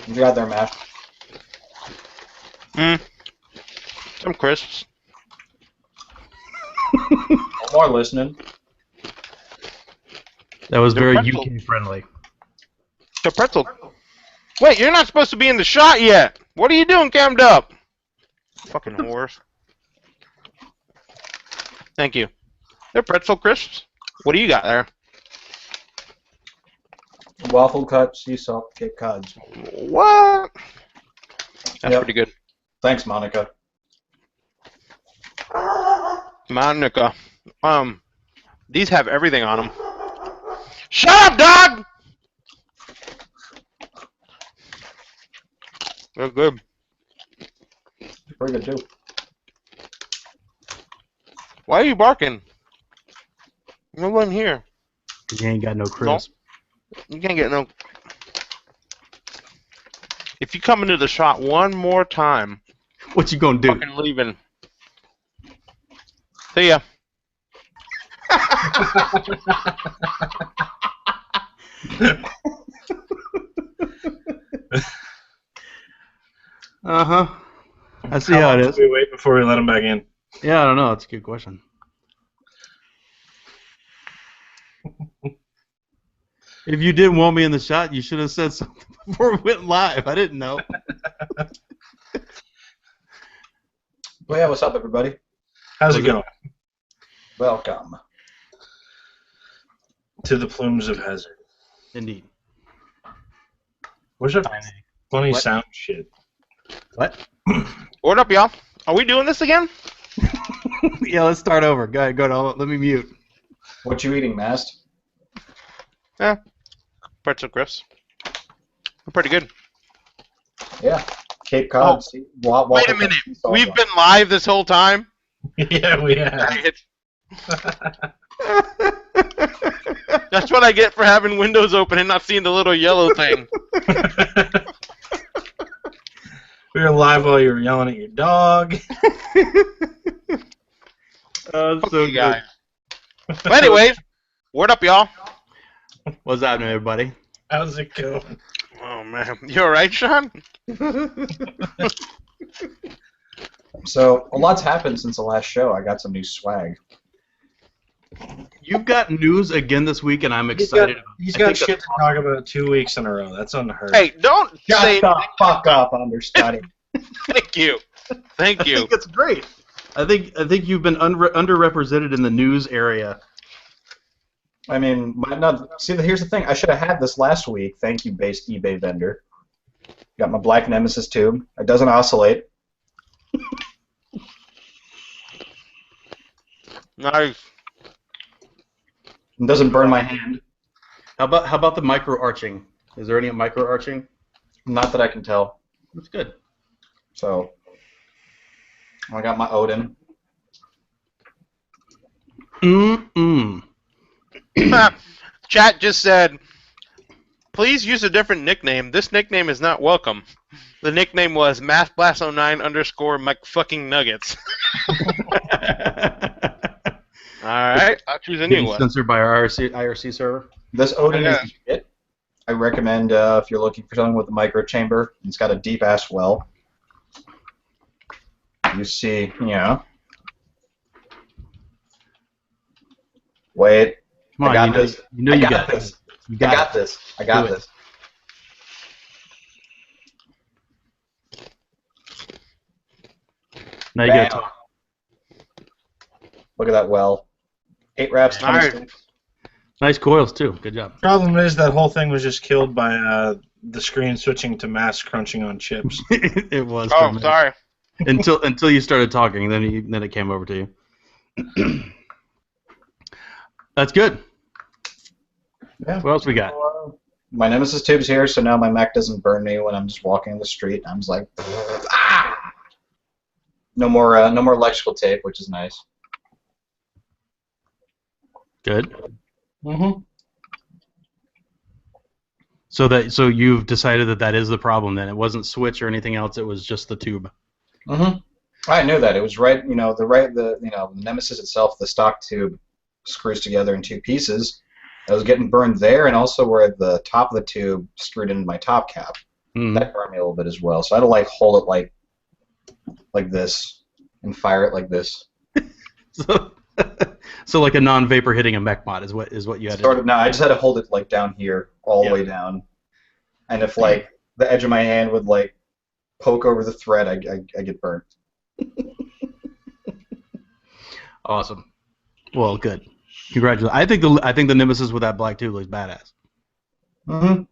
What you got there, Matt? Some crisps. More listening. That was They're very pretzel. UK friendly. The pretzel. Wait, you're not supposed to be in the shot yet. What are you doing, cammed up? Fucking whores. Thank you. They're pretzel crisps. What do you got there? Waffle cut, sea salt, Cape Cods. What? That's Yep. pretty good. Thanks, Monica. Monica. These have everything on them. Shut up, dog! They're good. Pretty good, too. Why are you barking? No one here. Because you ain't got no crisp. You can't get no... If you come into the shot one more time, What you gonna do? fucking leaving. See ya. Uh-huh. I see how it is. Do we wait before we let him back in? Yeah, I don't know. That's a good question. If you didn't want me in the shot, you should have said something before we went live. I didn't know. Well, yeah, what's up, everybody? How's it going? Welcome. To the Plumes of Hazard. Indeed. Where's our funny What? sound shit? What? What up, y'all? Are we doing this again? Yeah, let's start over. Go ahead, let me mute. What you eating, Mast? Pretzel crisps. They're pretty good. Yeah. Cape Cod. Wait a minute. We've been live this whole time? Yeah, we have. That's what I get for having windows open and not seeing the little yellow thing. We were live while you were yelling at your dog. Fuck you guys. But anyways, word up, y'all. What's happening, everybody? How's it going? Oh, man. You alright, Sean? So, a lot's happened since the last show. I got some new swag. You've got news again this week, and I'm excited. He's I got think shit that's to talk about 2 weeks in a row. That's unheard. Hey, don't say... Shut the fuck up, understudy. Thank you. Thank I you. think it's great. I think you've been underrepresented in the news area. I mean, see, here's the thing. I should have had this last week. Thank you, based eBay vendor. Got my Black Nemesis tube. It doesn't oscillate. Nice. It doesn't burn my hand. How about the micro arching? Is there any micro arching? Not that I can tell. That's good. So, I got my Odin. Chat just said, please use a different nickname. This nickname is not welcome. The nickname was MathBlast09 _ Mike fucking Nuggets. Alright, I'll choose a new one. Censored by our IRC server. This Odin Yeah. is it. I recommend if you're looking for something with a micro chamber. It's got a deep ass well. You see, Wait. Come on, I got this. You know I you got this. You I got it. this. I got Do it. this. Now you Bam. gotta talk. Look at that well. 8 wraps, 20 Nice. sticks. Nice coils too. Good job. Problem is that whole thing was just killed by the screen switching to mass crunching on chips. It was. for a Oh, minute. sorry. Until you started talking, then it came over to you. That's good. Yeah. What else we got? My Nemesis tube's here, so now my Mac doesn't burn me when I'm just walking the street. I'm just like, ah! No more electrical tape, which is nice. Good. Mm-hmm. So you've decided that is the problem. Then it wasn't switch or anything else. It was just the tube. Mm-hmm. I knew that. It was right. The Nemesis itself, the stock tube, screws together in 2 pieces. I was getting burned there, and also where the top of the tube screwed into my top cap. That burned me a little bit as well. So I had to like hold it like this and fire it like this. So like a non-vapor hitting a mech mod is what you had to Sort do. of. No, I just had to hold it like down here, all the way down. And if like the edge of my hand would like poke over the thread, I get burnt. Awesome. Well, good. Congratulations. I think the Nemesis with that black tube looks badass. Mm-hmm.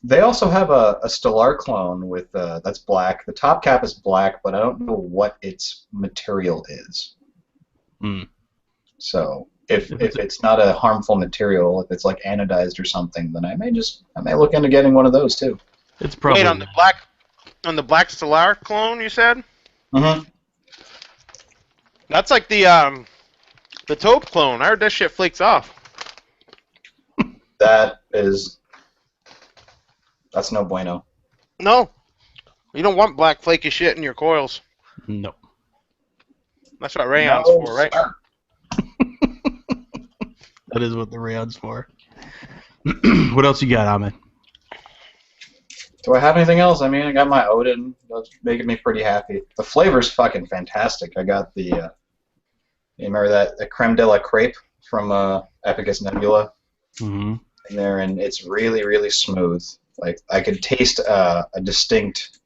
They also have a Stellar clone with that's black. The top cap is black, but I don't know what its material is. So if it's not a harmful material, if it's like anodized or something, then I may look into getting one of those too. It's probably Wait, on the black Stellar clone, you said? Mm-hmm. That's like the taupe clone. I heard that shit flakes off. That's no bueno. No. You don't want black flaky shit in your coils. No. That's what rayon's for, right? Sir. That is what the rayon's for. What else you got, Ahmed? Do I have anything else? I mean, I got my Odin. That's making me pretty happy. The flavor's fucking fantastic. I got the, you remember that creme de la crepe from Epicus Nebula Mm-hmm. in there, and it's really, really smooth. Like, I could taste a distinct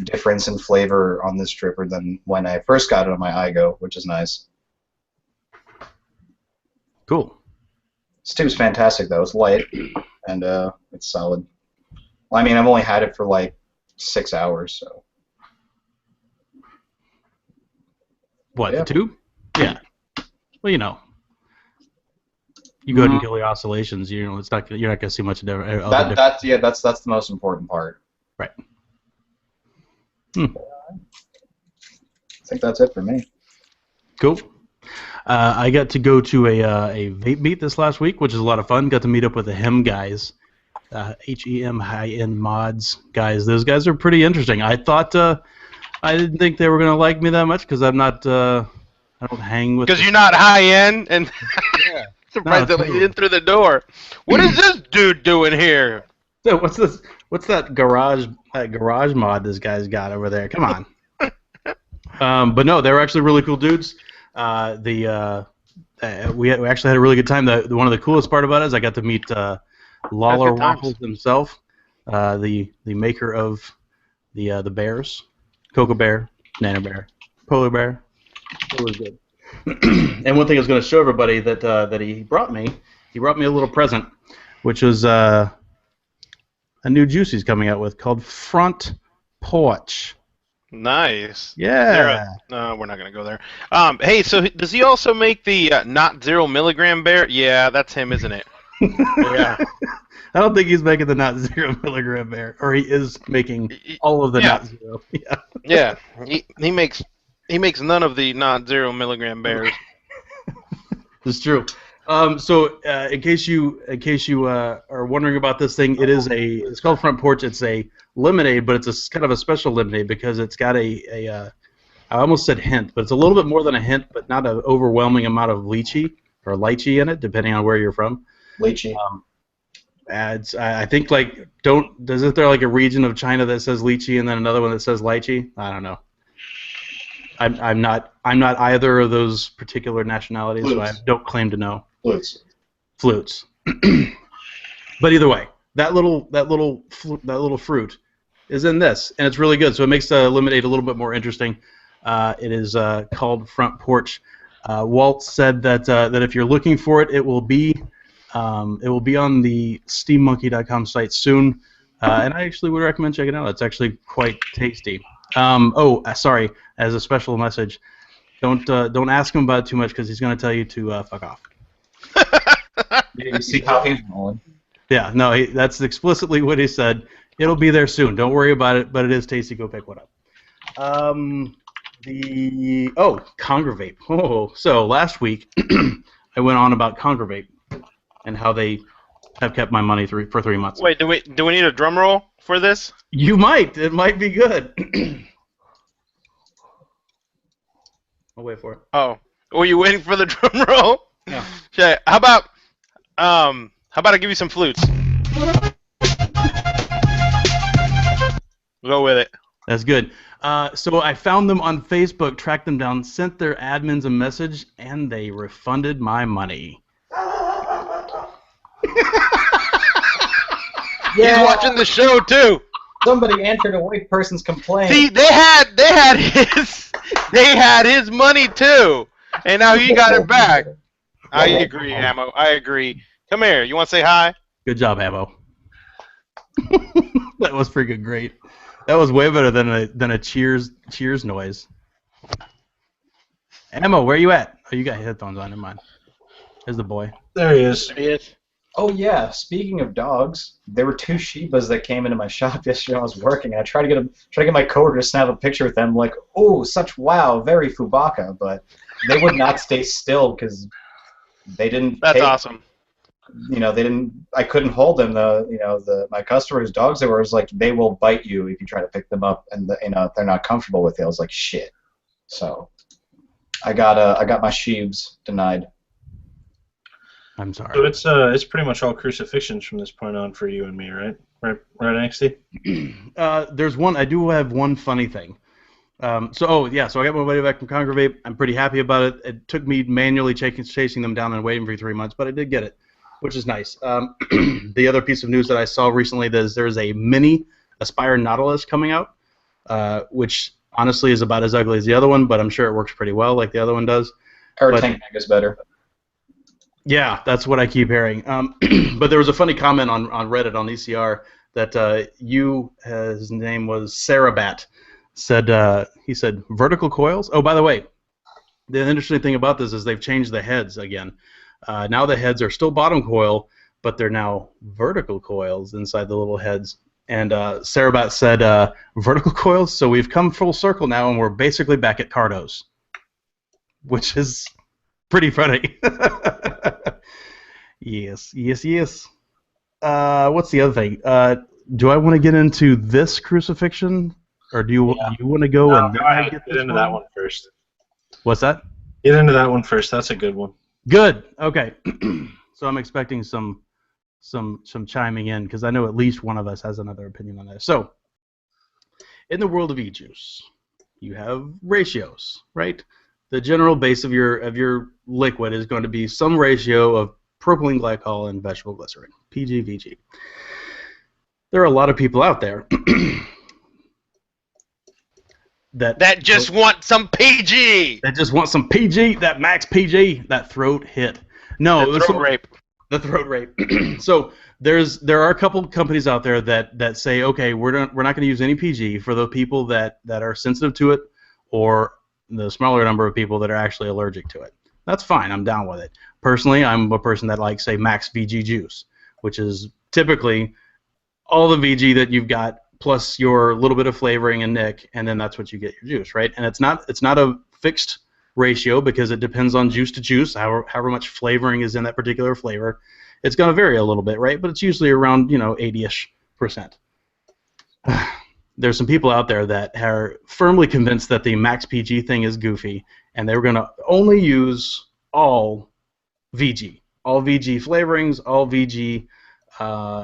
difference in flavor on this stripper than when I first got it on my iGo, which is nice. Cool. This tube's fantastic, though. It's light, and it's solid. Well, I mean, I've only had it for like 6 hours, so. What, Yeah. the tube? Yeah. Well, you know. You go ahead and kill the oscillations. You know, it's not. You're not going to see much difference. That's the most important part. Right. I think that's it for me. Cool. I got to go to a vape meet this last week, which is a lot of fun. Got to meet up with the HEM guys, HEM high-end mods guys. Those guys are pretty interesting. I thought I didn't think they were going to like me that much because I'm not. I don't hang with. Because you're not high end and Yeah. surprised No, they let you totally. in through the door. What is this dude doing here? So what's this? What's that garage mod this guy's got over there? Come on. But no, they were actually really cool dudes. We actually had a really good time. One of the coolest part about it is I got to meet Lawler good times. Waffles himself, the maker of the bears, Cocoa Bear, Nano Bear, Polar Bear. It was good. And one thing I was going to show everybody that he brought me a little present, which was a new juice he's coming out with called Front Porch. Nice. Yeah. No, we're not gonna go there. Hey, so does he also make the not 0 milligram bear? Yeah, that's him, isn't it? Yeah. I don't think he's making the not 0 milligram bear, or he is making all of the not 0. Yeah. Yeah. He makes none of the not 0 milligram bears. It's true. So in case you are wondering about this thing, it's called Front Porch. It's a lemonade, but it's kind of a special lemonade because it's got I almost said hint, but it's a little bit more than a hint, but not an overwhelming amount of lychee in it, depending on where you're from. Lychee. I think isn't there like a region of China that says lychee and then another one that says lychee? I don't know. I'm not either of those particular nationalities, so I don't claim to know. Flutes. But either way, that little fruit is in this, and it's really good. So it makes the lemonade a little bit more interesting. It is called Front Porch. Walt said that if you're looking for it, it will be on the SteamMonkey.com site soon, and I actually would recommend checking it out. It's actually quite tasty. Sorry. As a special message, don't ask him about it too much because he's going to tell you to fuck off. You see how he's rolling. Yeah, no, that's explicitly what he said. It'll be there soon. Don't worry about it, but it is tasty. Go pick one up. Conger Vape. Oh, so last week I went on about Conger Vape and how they have kept my money for 3 months. Wait, do we need a drum roll for this? You might. It might be good. I'll wait for it. Oh, were you waiting for the drum roll? Yeah. Okay, how about I give you some flutes? Go with it. That's good. So I found them on Facebook, tracked them down, sent their admins a message, and they refunded my money. He's watching the show too. Somebody answered a white person's complaint. See, they had his money too, and now he got it back. I agree, Ammo. I agree. Come here. You want to say hi? Good job, Ammo. That was freaking great. That was way better than a cheers noise. Ammo, where you at? Oh, you got headphones on. Never mind. There's the boy. There he is. There he is. Oh yeah, speaking of dogs, there were 2 Shibas that came into my shop yesterday when I was working. I tried to get my coworker to snap a picture with them, like, oh, such wow, very Foobaca, but they would not stay still because they didn't. That's awesome. They didn't. I couldn't hold them. My customer whose dogs they were was like, they will bite you if you try to pick them up, and if they're not comfortable with it. I was like, shit. So I got my Shibs denied. I'm sorry. So it's pretty much all crucifixions from this point on for you and me, right? Right, NXT? There's one. I do have one funny thing. So I got my money back from Conquer Vape. I'm pretty happy about it. It took me manually chasing them down and waiting for 3 months, but I did get it, which is nice. The other piece of news that I saw recently is there's a mini Aspire Nautilus coming out, which honestly is about as ugly as the other one, but I'm sure it works pretty well like the other one does. Tank is better. Yeah, that's what I keep hearing. But there was a funny comment on Reddit on ECR that his name was Sarabat, he said vertical coils. Oh, by the way, the interesting thing about this is they've changed the heads again. Now the heads are still bottom coil, but they're now vertical coils inside the little heads. And Sarabat said vertical coils, so we've come full circle now, and we're basically back at Cardos, which is pretty funny. Yes. What's the other thing? Do I want to get into this crucifixion, or do you want to go and get into that one first? What's that? Get into that one first. That's a good one. Good. Okay. So I'm expecting some chiming in because I know at least one of us has another opinion on this. So, in the world of e-juice, you have ratios, right? The general base of your liquid is going to be some ratio of propylene glycol and vegetable glycerin, PG/VG. There are a lot of people out there that just want some PG. That just want some PG, that max PG, that throat hit. No, the throat rape. The throat rape. So there are a couple companies out there that say, okay, we're not going to use any PG for the people that are sensitive to it, or the smaller number of people that are actually allergic to it. That's fine. I'm down with it. Personally, I'm a person that likes, say, max VG juice, which is typically all the VG that you've got plus your little bit of flavoring and nick, and then that's what you get your juice, right? And it's not a fixed ratio because it depends on juice to juice, however much flavoring is in that particular flavor. It's going to vary a little bit, right? But it's usually around 80-ish%. There's some people out there that are firmly convinced that the max PG thing is goofy, and they're going to only use all VG flavorings, all VG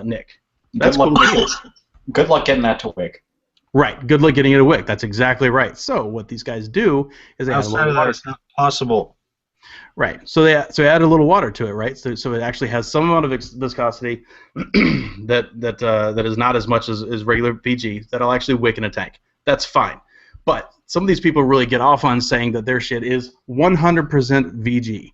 nick. That's cool. Good luck getting that to wick. Right. Good luck getting it to wick. That's exactly right. So what these guys do is they add a little water. It's not possible. Right. So they add a little water to it, right? So it actually has some amount of viscosity that is not as much as regular VG that'll actually wick in a tank. That's fine. But some of these people really get off on saying that their shit is 100% VG.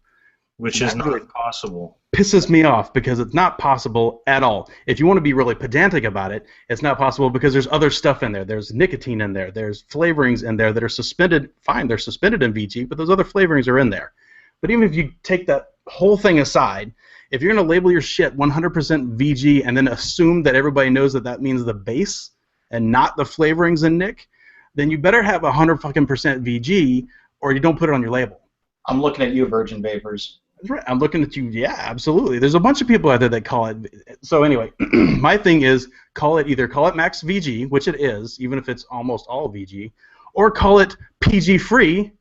Which is not possible. Pisses me off because it's not possible at all. If you want to be really pedantic about it, it's not possible because there's other stuff in there. There's nicotine in there. There's flavorings in there that are suspended. Fine, they're suspended in VG, but those other flavorings are in there. But even if you take that whole thing aside, if you're going to label your shit 100% VG and then assume that everybody knows that means the base and not the flavorings and nick, then you better have 100% VG or you don't put it on your label. I'm looking at you, Virgin Vapors. That's right. I'm looking at you. Yeah, absolutely. There's a bunch of people out there that call it. So anyway, my thing is call it max VG, which it is, even if it's almost all VG, or call it PG free,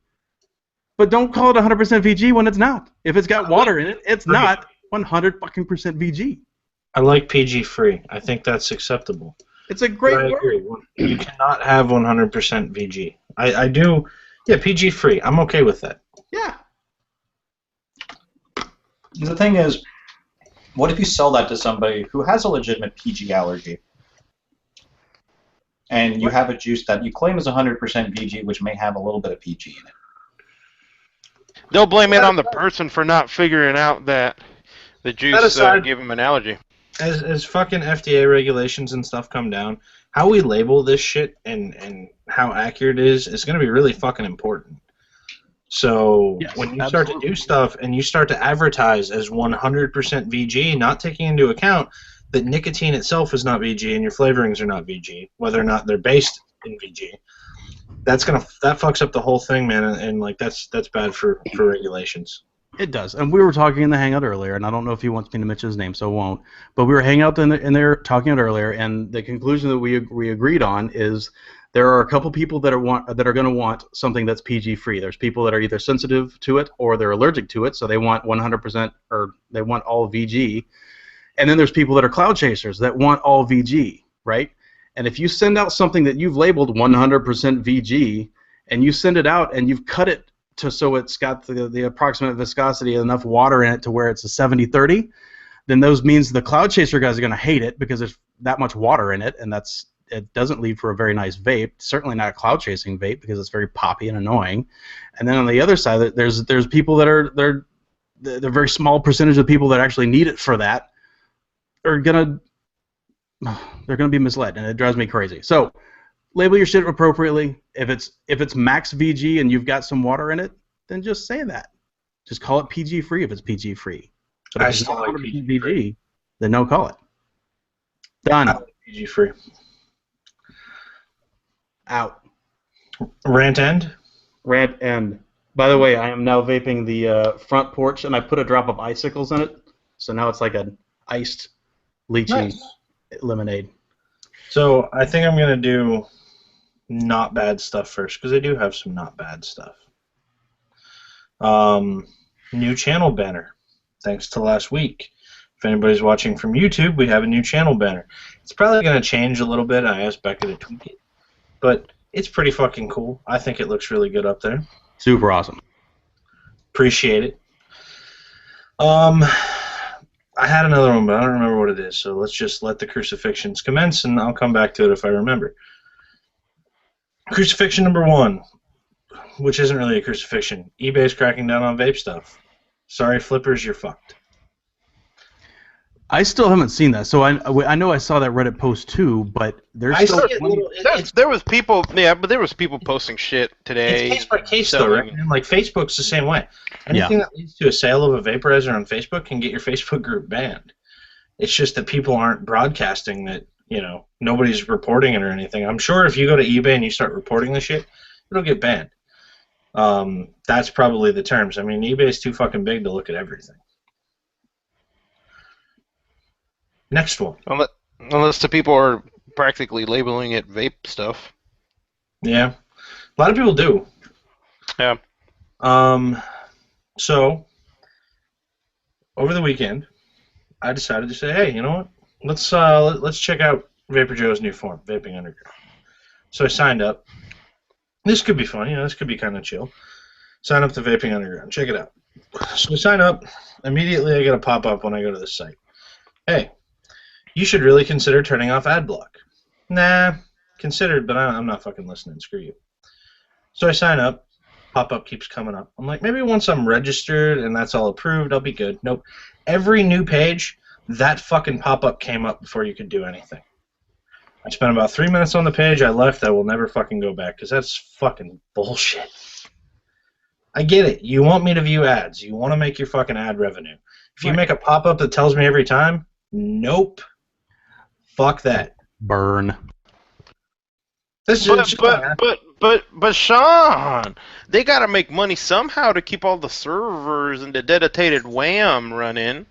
but don't call it 100% VG when it's not. If it's got water in it, it's not 100% VG. I like PG free. I think that's acceptable. It's a great But I word. agree. You cannot have 100% VG. I do. Yeah, PG free. I'm okay with that. Yeah. The thing is, what if you sell that to somebody who has a legitimate PG allergy, and you have a juice that you claim is 100% VG, which may have a little bit of PG in it? They'll blame it on the person for not figuring out that the juice gave them an allergy. As fucking FDA regulations and stuff come down, how we label this shit and how accurate it is going to be really fucking important. So Yes, when you start to do stuff and you start to advertise as 100% VG, not taking into account that nicotine itself is not VG and your flavorings are not VG, whether or not they're based in VG, that fucks up the whole thing, man, and like that's bad for regulations. It does. And we were talking in the Hangout earlier, and I don't know if he wants me to mention his name, so I won't. But we were hanging out in there talking earlier, and the conclusion that we agreed on is there are a couple people that are going to want something that's PG free. There's people that are either sensitive to it or they're allergic to it, so they want 100% or they want all VG. And then there's people that are cloud chasers that want all VG, right? And if you send out something that you've labeled 100% VG, and you send it out and you've cut it so it's got the approximate viscosity and enough water in it to where it's a 70-30, then those means the cloud chaser guys are going to hate it because there's that much water in it, and it doesn't lead for a very nice vape. Certainly not a cloud chasing vape because it's very poppy and annoying. And then on the other side, there's people that are they're very small percentage of people that actually need it for that are gonna be misled, and it drives me crazy. So label your shit appropriately. If it's max VG and you've got some water in it, then just say that. Just call it PG free if it's PG free. But if it's not PG, then no, call it. Done. PG free. Out. Rant end. Rant end. By the way, I am now vaping the front porch, and I put a drop of icicles in it, so now it's like an iced lychee lemonade. So I think I'm gonna do not bad stuff first, because I do have some not bad stuff. New channel banner, thanks to last week. If anybody's watching from YouTube, we have a new channel banner. It's probably going to change a little bit. I asked Becca to tweak it, but it's pretty fucking cool. I think it looks really good up there. Super awesome. Appreciate it. I had another one, but I don't remember what it is, so let's just let the crucifixions commence, and I'll come back to it if I remember. Crucifixion number 1, which isn't really a crucifixion. eBay's cracking down on vape stuff. Sorry, flippers, you're fucked. I still haven't seen that, so I know I saw that Reddit post too, but there's still there was people, yeah, but there was people posting shit today. It's case by case though, right? And like Facebook's the same way. Anything that leads to a sale of a vaporizer on Facebook can get your Facebook group banned. It's just that people aren't broadcasting that, nobody's reporting it or anything. I'm sure if you go to eBay and you start reporting the shit, it'll get banned. That's probably the terms. I mean, eBay's too fucking big to look at everything. Next one. Unless the people are practically labeling it vape stuff. Yeah. A lot of people do. Yeah. So, over the weekend, I decided to say, hey, you know what? Let's check out Vapor Joe's new form, Vaping Underground. So I signed up. This could be fun, this could be kind of chill. Sign up to Vaping Underground. Check it out. So I sign up. Immediately I get a pop-up when I go to the site. Hey, you should really consider turning off ad block. Nah, considered, but I'm not fucking listening. Screw you. So I sign up. Pop-up keeps coming up. I'm like, maybe once I'm registered and that's all approved, I'll be good. Nope. Every new page, that fucking pop-up came up before you could do anything. I spent about 3 minutes on the page. I left. I will never fucking go back because that's fucking bullshit. I get it. You want me to view ads. You want to make your fucking ad revenue. If you make a pop-up that tells me every time, nope. Fuck that. Burn. But Sean, they gotta make money somehow to keep all the servers and the dedicated WAM running.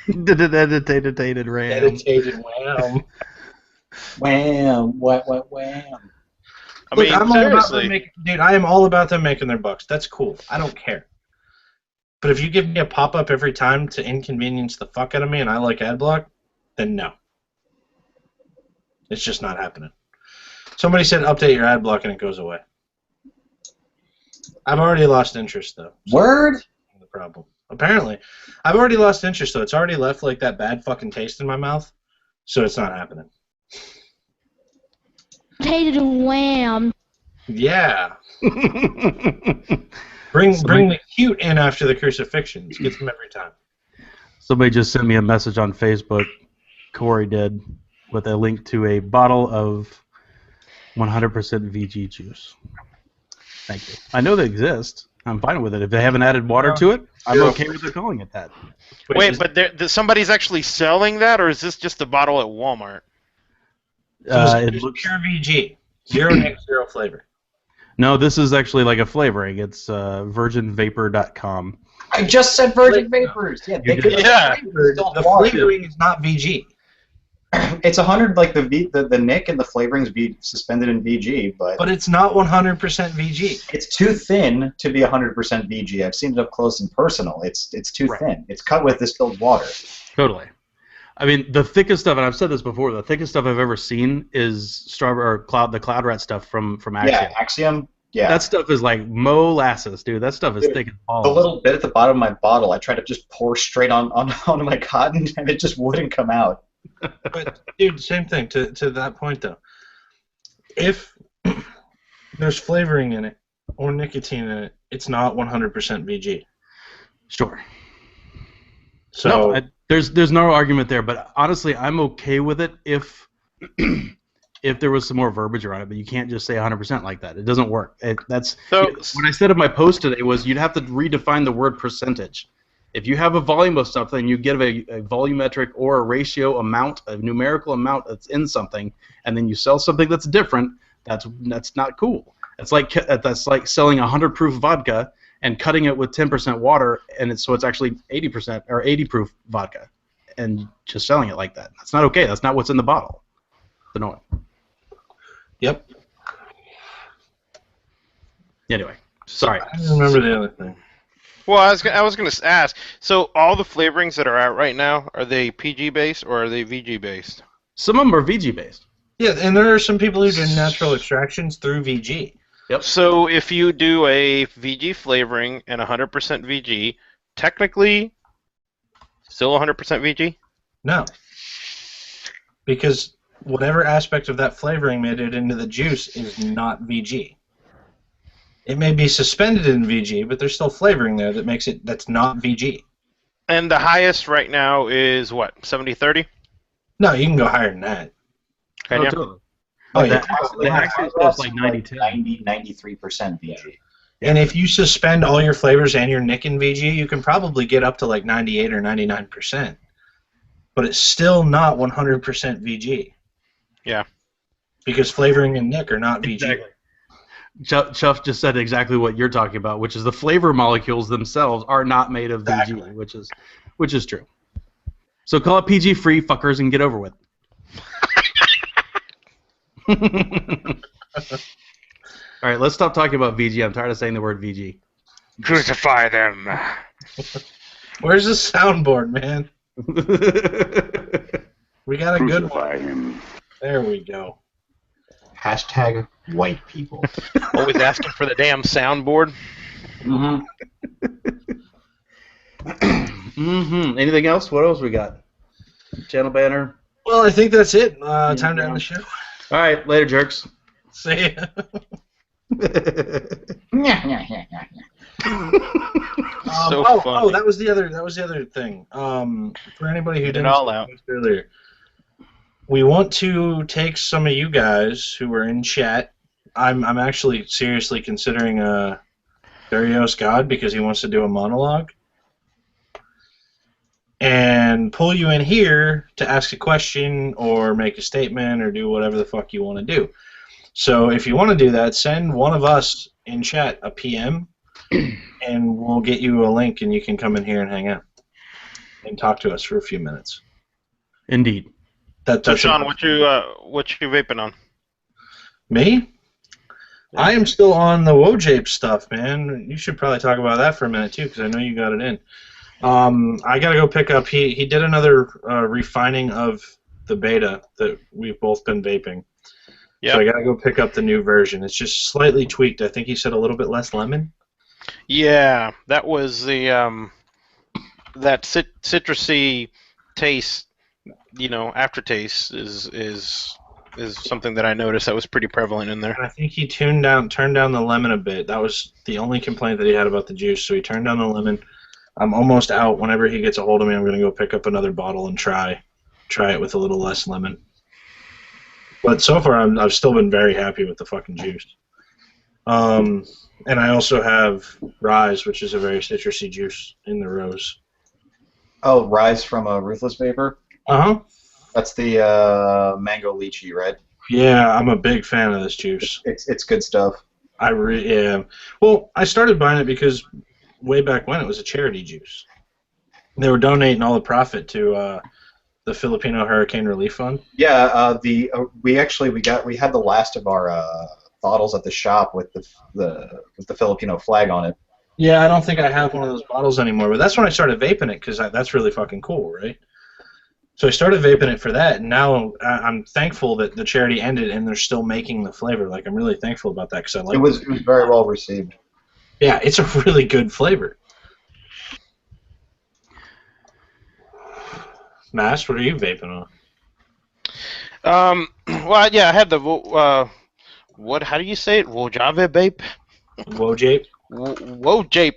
The dedicated RAM. Dedicated WAM. Wham! Wham! I mean, I'm seriously. I am all about them making their bucks. That's cool. I don't care. But if you give me a pop-up every time to inconvenience the fuck out of me and I like ad block, then no. It's just not happening. Somebody said update your ad block and it goes away. I've already lost interest though. So Word? that's the problem. Apparently, I've already lost interest though. It's already left like that bad fucking taste in my mouth, so it's not happening. Tated lamb. Yeah. Bring the cute in after the crucifixions. Gets them every time. Somebody just sent me a message on Facebook. Corey did, with a link to a bottle of 100% VG juice. Thank you. I know they exist. I'm fine with it. If they haven't added water to it, I'm okay with it calling it that. Wait, but somebody's actually selling that, or is this just a bottle at Walmart? It It's looks. pure VG. Zero nicks, zero flavor. No, this is actually like a flavoring. It's virginvapor.com. I just said Virgin Vapors. Yeah, they could. Yeah. The flavoring is not VG. It's 100 like the nick and the flavorings be suspended in VG, But it's not 100% VG. it's too thin to be 100% VG. I've seen it up close and personal. It's too thin. It's cut with distilled water. Totally. I mean, the thickest stuff, and I've said this before, the thickest stuff I've ever seen is strawberry or the Cloud Rat stuff from Axiom. Yeah, Axiom. Yeah. That stuff is like molasses, dude. That stuff is thick as balls. The little bit at the bottom of my bottle, I tried to just pour straight onto my cotton, and it just wouldn't come out. But, dude, same thing. To that point, though. If there's flavoring in it or nicotine in it, it's not 100% VG. Sure. So No, there's no argument there, but honestly, I'm okay with it if there was some more verbiage around it, but you can't just say 100% like that. It doesn't work. What I said in my post today was you'd have to redefine the word percentage. If you have a volume of something, you give a volumetric or a ratio amount, a numerical amount that's in something, and then you sell something that's different, that's not cool. That's like selling 100 proof vodka and cutting it with 10% water, and so it's actually 80% or 80 proof vodka, and just selling it like that. That's not okay. That's not what's in the bottle. It's annoying. Yep. Anyway, sorry. I don't remember the other thing. Well, I was gonna ask. So all the flavorings that are out right now, are they PG based or are they VG based? Some of them are VG based. Yeah, and there are some people who do natural extractions through VG. Yep. So if you do a VG flavoring and 100% VG, technically, still 100% VG? No. Because whatever aspect of that flavoring made it into the juice is not VG. It may be suspended in VG, but there's still flavoring there that makes it that's not VG. And the highest right now is what, 70-30? No, you can go higher than that. Can you? Totally. Oh, yeah. The Axiom stuff's like 90-10. 93% VG. And if you suspend all your flavors and your nick in VG, you can probably get up to like 98 or 99%. But it's still not 100% VG. Yeah. Because flavoring and nick are not VG. Exactly. Chuff just said exactly what you're talking about, which is the flavor molecules themselves are not made of VG, which is true. So call it PG free, fuckers, and get over with it. All right, let's stop talking about VG. I'm tired of saying the word VG. Crucify them. Where's the soundboard, man? We got a good one. Him. There we go. Hashtag white people. Always asking for the damn soundboard. Mm-hmm. Mm-hmm. Anything else? What else we got? Channel banner. Well, I think that's it. Time to end the show. All right, later, jerks. See ya. So oh, funny. that was the other thing. For anybody who Get it didn't all out. see this earlier, we want to take some of you guys who are in chat. I'm actually seriously considering Darius God because he wants to do a monologue, and pull you in here to ask a question or make a statement or do whatever the fuck you want to do. So if you want to do that, send one of us in chat a PM, and we'll get you a link, and you can come in here and hang out and talk to us for a few minutes. Indeed. So Sean, what you vaping on? Me? I am still on the Wojape stuff, man. You should probably talk about that for a minute too, because I know you got it in. I gotta go pick up. He did another refining of the beta that we've both been vaping. Yep. So I gotta go pick up the new version. It's just slightly tweaked. I think he said a little bit less lemon. Yeah, that was the that citrusy taste, aftertaste is something that I noticed that was pretty prevalent in there. And I think he turned down the lemon a bit. That was the only complaint that he had about the juice. So he turned down the lemon. I'm almost out. Whenever he gets a hold of me, I'm gonna go pick up another bottle and try it with a little less lemon. But so far, I've still been very happy with the fucking juice. And I also have Rise, which is a very citrusy juice in the rose. Oh, Rise from Ruthless Vapor? Uh-huh. That's the mango lychee, right? Yeah, I'm a big fan of this juice. It's good stuff. I really am. Well, I started buying it because way back when it was a charity juice. They were donating all the profit to the Filipino Hurricane Relief Fund. Yeah, we had the last of our bottles at the shop with the Filipino flag on it. Yeah, I don't think I have one of those bottles anymore, but that's when I started vaping it because that's really fucking cool, right? So I started vaping it for that, and now I'm thankful that the charity ended and they're still making the flavor. Like, I'm really thankful about that because I like it. It was very well received. Yeah, it's a really good flavor. Mass, what are you vaping on? Well, yeah, I had the what? How do you say it? Wojave Vape. Wojape? Wojape.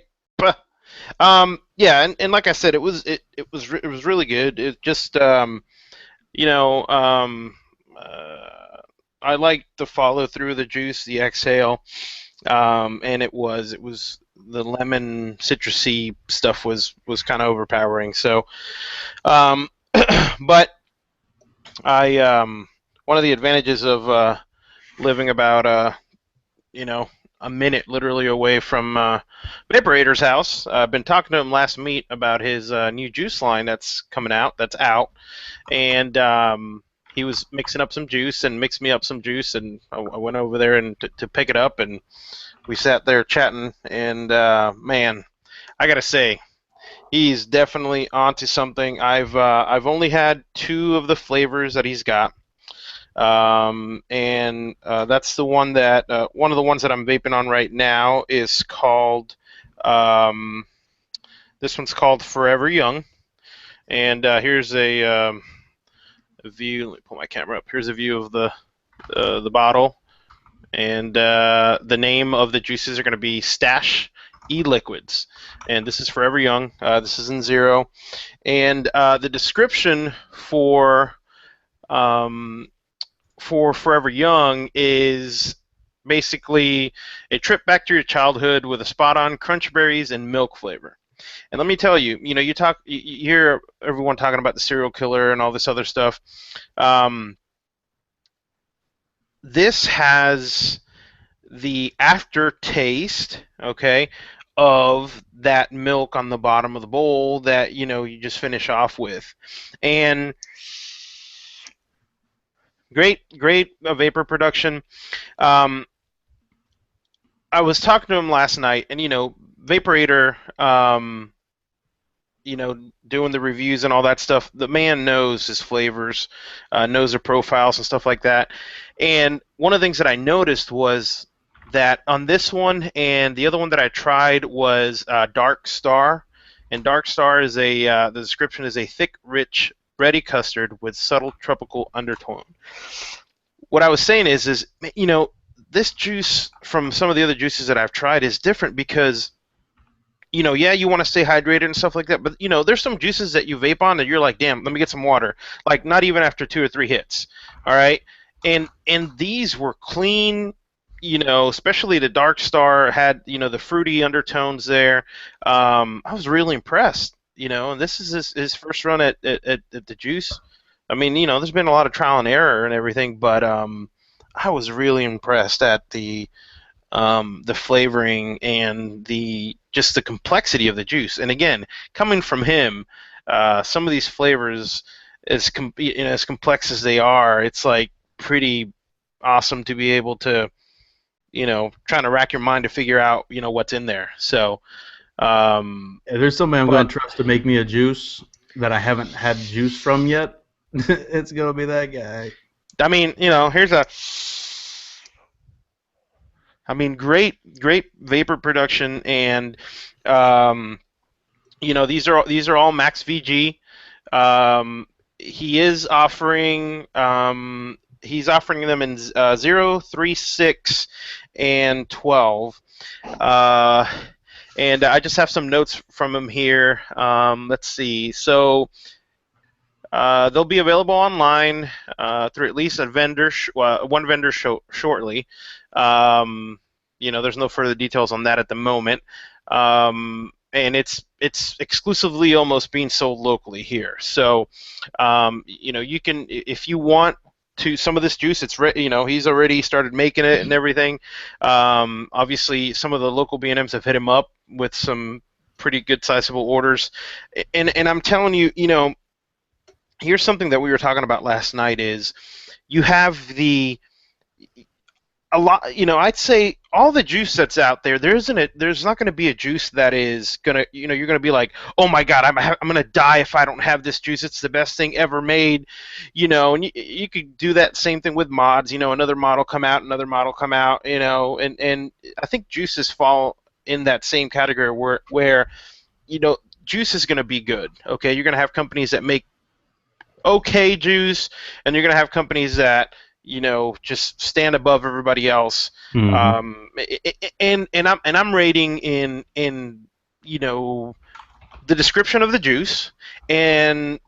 Yeah, and like I said, it was really good. It just I liked the follow through of the juice, the exhale, and it was the lemon citrusy stuff was kind of overpowering. So, but I one of the advantages of living about a minute literally away from Vaporator's house. I've been talking to him last meet about his new juice line that's out, and he was mixing up some juice and mixed me up some juice, and I went over there and to pick it up, and we sat there chatting, and man, I gotta say, he's definitely onto something. I've only had 2 of the flavors that he's got. And that's the one that one of the ones that I'm vaping on right now is called this one's called Forever Young, and here's a view. Let me pull my camera up. Here's a view of the bottle, and the name of the juices are going to be Stash E-Liquids, and this is Forever Young. This is in 0, and the description for Forever Young is basically a trip back to your childhood with a spot-on crunch berries and milk flavor. And let me tell you, you hear everyone talking about the serial killer and all this other stuff. This has the aftertaste, okay, of that milk on the bottom of the bowl that you just finish off with, and great vapor production. I was talking to him last night, and Vaporator, doing the reviews and all that stuff. The man knows his flavors, knows their profiles and stuff like that. And one of the things that I noticed was that on this one and the other one that I tried was Dark Star, and Dark Star is the description is a thick, rich, bready custard with subtle tropical undertone. What I was saying is this juice from some of the other juices that I've tried is different because, yeah, you want to stay hydrated and stuff like that, but there's some juices that you vape on and you're like, damn, let me get some water. Like, not even after 2 or 3 hits. All right, and these were clean. Especially the Dark Star had the fruity undertones there. I was really impressed. And this is his first run at the juice. I mean, there's been a lot of trial and error and everything, but I was really impressed at the flavoring and just the complexity of the juice. And again, coming from him, some of these flavors, as complex as they are, it's like pretty awesome to be able to, trying to rack your mind to figure out, what's in there. So. There's somebody I'm going to trust to make me a juice that I haven't had juice from yet. It's gonna be that guy. I mean, here's great vapor production, and these are all max VG. He is offering he's offering them in 0, 3, 6, and 12. And I just have some notes from him here. Let's see. So they'll be available online through at least a vendor, one vendor shortly. There's no further details on that at the moment. And it's exclusively almost being sold locally here. So, you can, if you want to some of this juice, it's he's already started making it and everything. Obviously, some of the local B&Ms have hit him up with some pretty good sizable orders, and I'm telling you, here's something that we were talking about last night is you have a lot, I'd say all the juice that's out there, there's not going to be a juice that is going to, you're going to be like, oh my God, I'm going to die if I don't have this juice. It's the best thing ever made, and you could do that same thing with mods, another model come out, and I think juices fall in that same category where juice is going to be good. Okay. You're going to have companies that make okay juice, and you're going to have companies that just stand above everybody else. And I'm rating in the description of the juice, and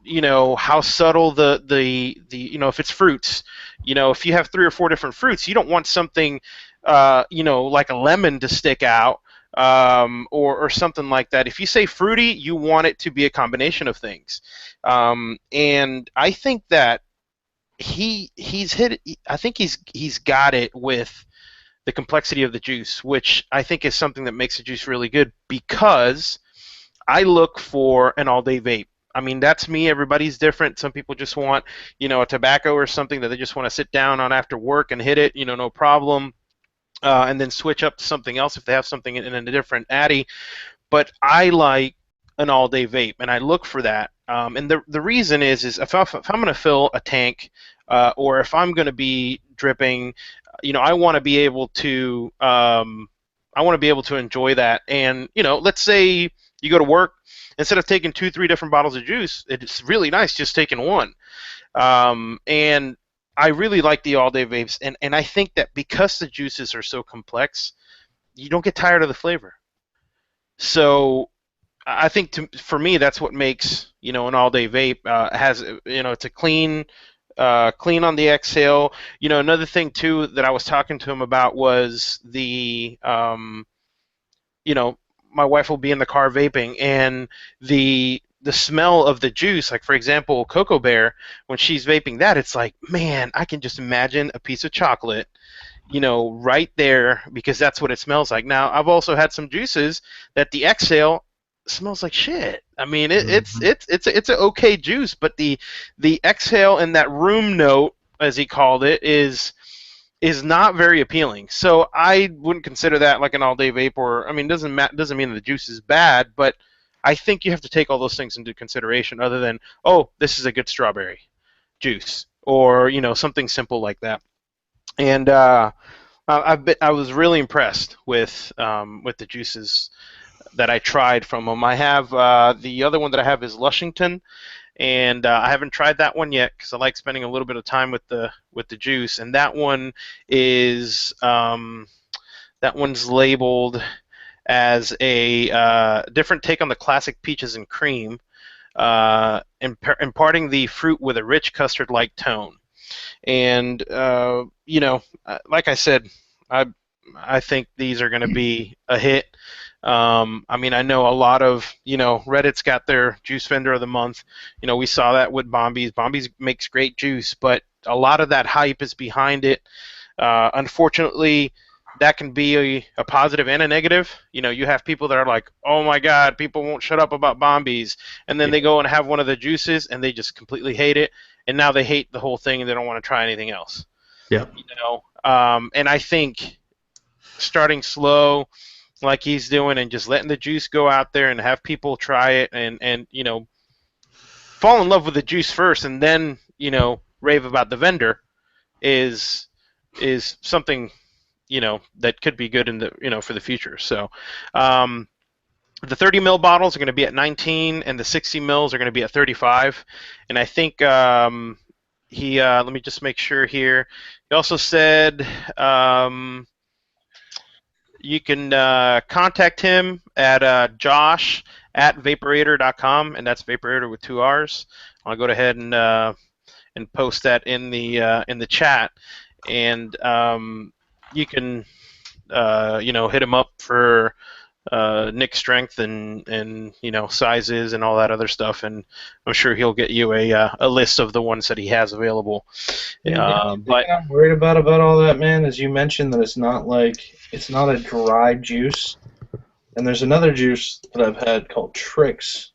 how subtle the if it's fruits, if you have 3 or 4 different fruits, you don't want something like a lemon to stick out, or something like that. If you say fruity, you want it to be a combination of things, and I think that he's got it with the complexity of the juice, which I think is something that makes the juice really good, because I look for an all-day vape. I mean, that's me. Everybody's different. Some people just want, a tobacco or something that they just want to sit down on after work and hit it, no problem, and then switch up to something else if they have something in a different addy. But I like an all-day vape, and I look for that. And the reason is if I'm going to fill a tank, or if I'm going to be dripping, I want to be able to enjoy that. And let's say you go to work, instead of taking 2, 3 different bottles of juice, it's really nice just taking one. And I really like the all-day vapes, and I think that because the juices are so complex, you don't get tired of the flavor. So I think for me, that's what makes an all-day vape. It's a clean on the exhale. Another thing too that I was talking to him about was my wife will be in the car vaping, and the smell of the juice, like for example, Cocoa Bear, when she's vaping that, it's like, man, I can just imagine a piece of chocolate, right there, because that's what it smells like. Now, I've also had some juices that the exhale smells like shit. I mean, it's an okay juice, but the exhale and that room note, as he called it, is not very appealing. So I wouldn't consider that like an all-day vape. Or, I mean, doesn't mean that the juice is bad, but I think you have to take all those things into consideration, other than, oh, this is a good strawberry juice, or something simple like that. And I was really impressed with the juices that I tried from them. I have the other one that I have is Lushington, and I haven't tried that one yet because I like spending a little bit of time with the juice. And that one is that one's labeled as a different take on the classic peaches and cream, imparting the fruit with a rich custard-like tone. And like I said, I think these are going to be a hit. I mean, I know a lot of, Reddit's got their juice vendor of the month. We saw that with Bombies. Bombies makes great juice, but a lot of that hype is behind it. Unfortunately, that can be a positive and a negative. You have people that are like, oh my God, people won't shut up about Bombies. And then they go and have one of the juices and they just completely hate it. And now they hate the whole thing and they don't want to try anything else. Yeah. And I think starting slow, like he's doing, and just letting the juice go out there and have people try it and fall in love with the juice first, and then rave about the vendor is something that could be good in the for the future. So the 30 ml bottles are going to be at 19, and the 60 mls are going to be at 35. And I think he let me just make sure here. He also said you can contact him at Josh at vaporator.com, and that's Vaporator with 2 R's. I'll go ahead and post that in the chat, and you can hit him up for Nick strength and sizes and all that other stuff, and I'm sure he'll get you a list of the ones that he has available. But I'm worried about all that, man, is you mentioned that it's not a dry juice, and there's another juice that I've had called Trix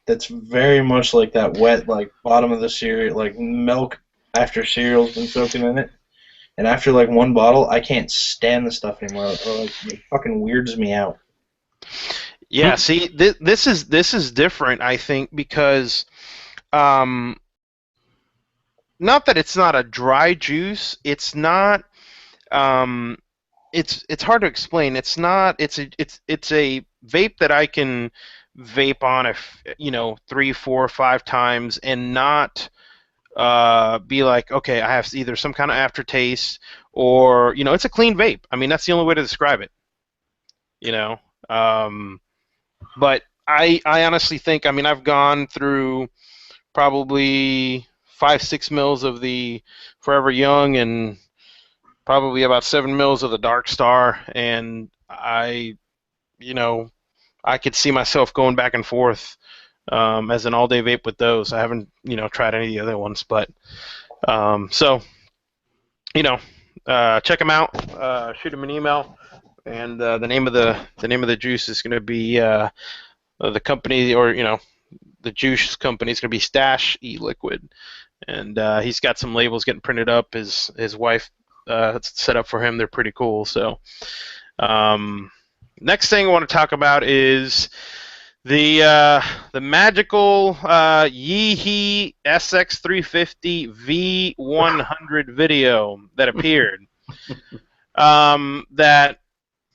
that's very much like that wet, like bottom of the cereal, like milk after cereal's been soaking in it. And after like one bottle, I can't stand the stuff anymore. It fucking weirds me out. Yeah, see, this is different, I think, because not that it's not a dry juice. It's not. It's hard to explain. It's not. It's a vape that I can vape on 3, 4, 5 times and not be like, okay, I have either some kind of aftertaste or it's a clean vape. I mean, that's the only way to describe it. But I honestly think, I mean, I've gone through probably 5, 6 mils of the Forever Young and probably about 7 mils of the Dark Star, and I could see myself going back and forth as an all-day vape with those. I haven't tried any of the other ones, but so check them out. Shoot them an email, and the name of the juice is going to be the company, or the juice company is going to be Stash E-Liquid, and he's got some labels getting printed up. His wife set up for him. They're pretty cool. So next thing I want to talk about is the magical Yeehee SX350 V100 video that appeared. That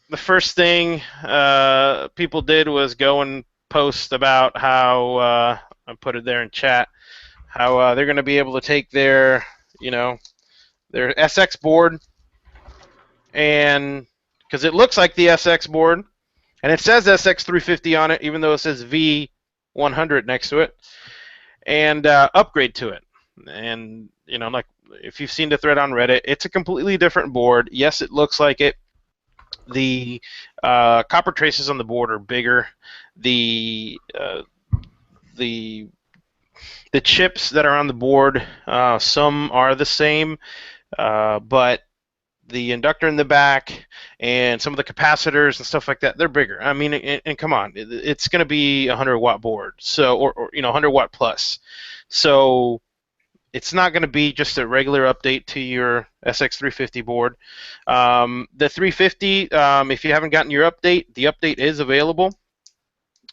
the first thing people did was go and post about how I put it there in chat, how they're going to be able to take their their SX board, and because it looks like the SX board, and it says SX350 on it, even though it says V100 next to it, and upgrade to it. And like if you've seen the thread on Reddit, it's a completely different board. Yes, it looks like it. The copper traces on the board are bigger. The chips that are on the board, some are the same, but the inductor in the back and some of the capacitors and stuff like that, they're bigger. I mean, and come on, it's going to be a 100-watt board, so or 100-watt plus. So it's not going to be just a regular update to your SX350 board. The 350, if you haven't gotten your update, the update is available,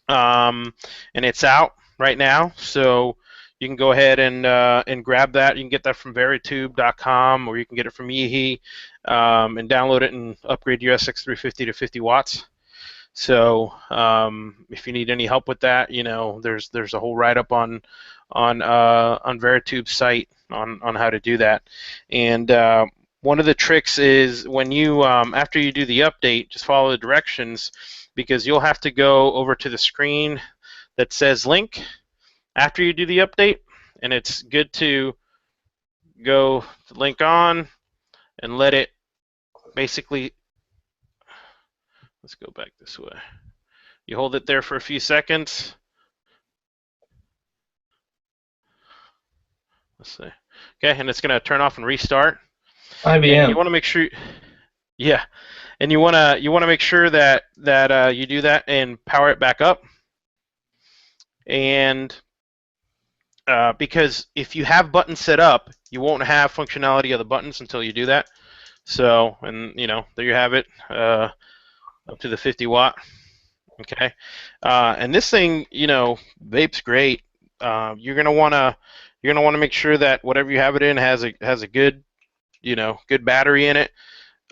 and it's out right now. So you can go ahead and grab that. You can get that from veritube.com, or you can get it from Yeehee, and download it and upgrade your SX350 to 50 watts. So if you need any help with that, there's a whole write-up on Veritube's site on how to do that. And one of the tricks is when you after you do the update, just follow the directions, because you'll have to go over to the screen that says link after you do the update, and it's good to go link on and let it basically, let's go back this way. You hold it there for a few seconds. Let's see. Okay, and it's going to turn off and restart. IBM. And you want to make sure, yeah, and you want to make sure that you do that and power it back up. And because if you have buttons set up, you won't have functionality of the buttons until you do that. So, and there you have it, up to the 50 watt. Okay, and this thing, Vape's great. You're gonna want to You're gonna want to make sure that whatever you have it in has a good, good battery in it.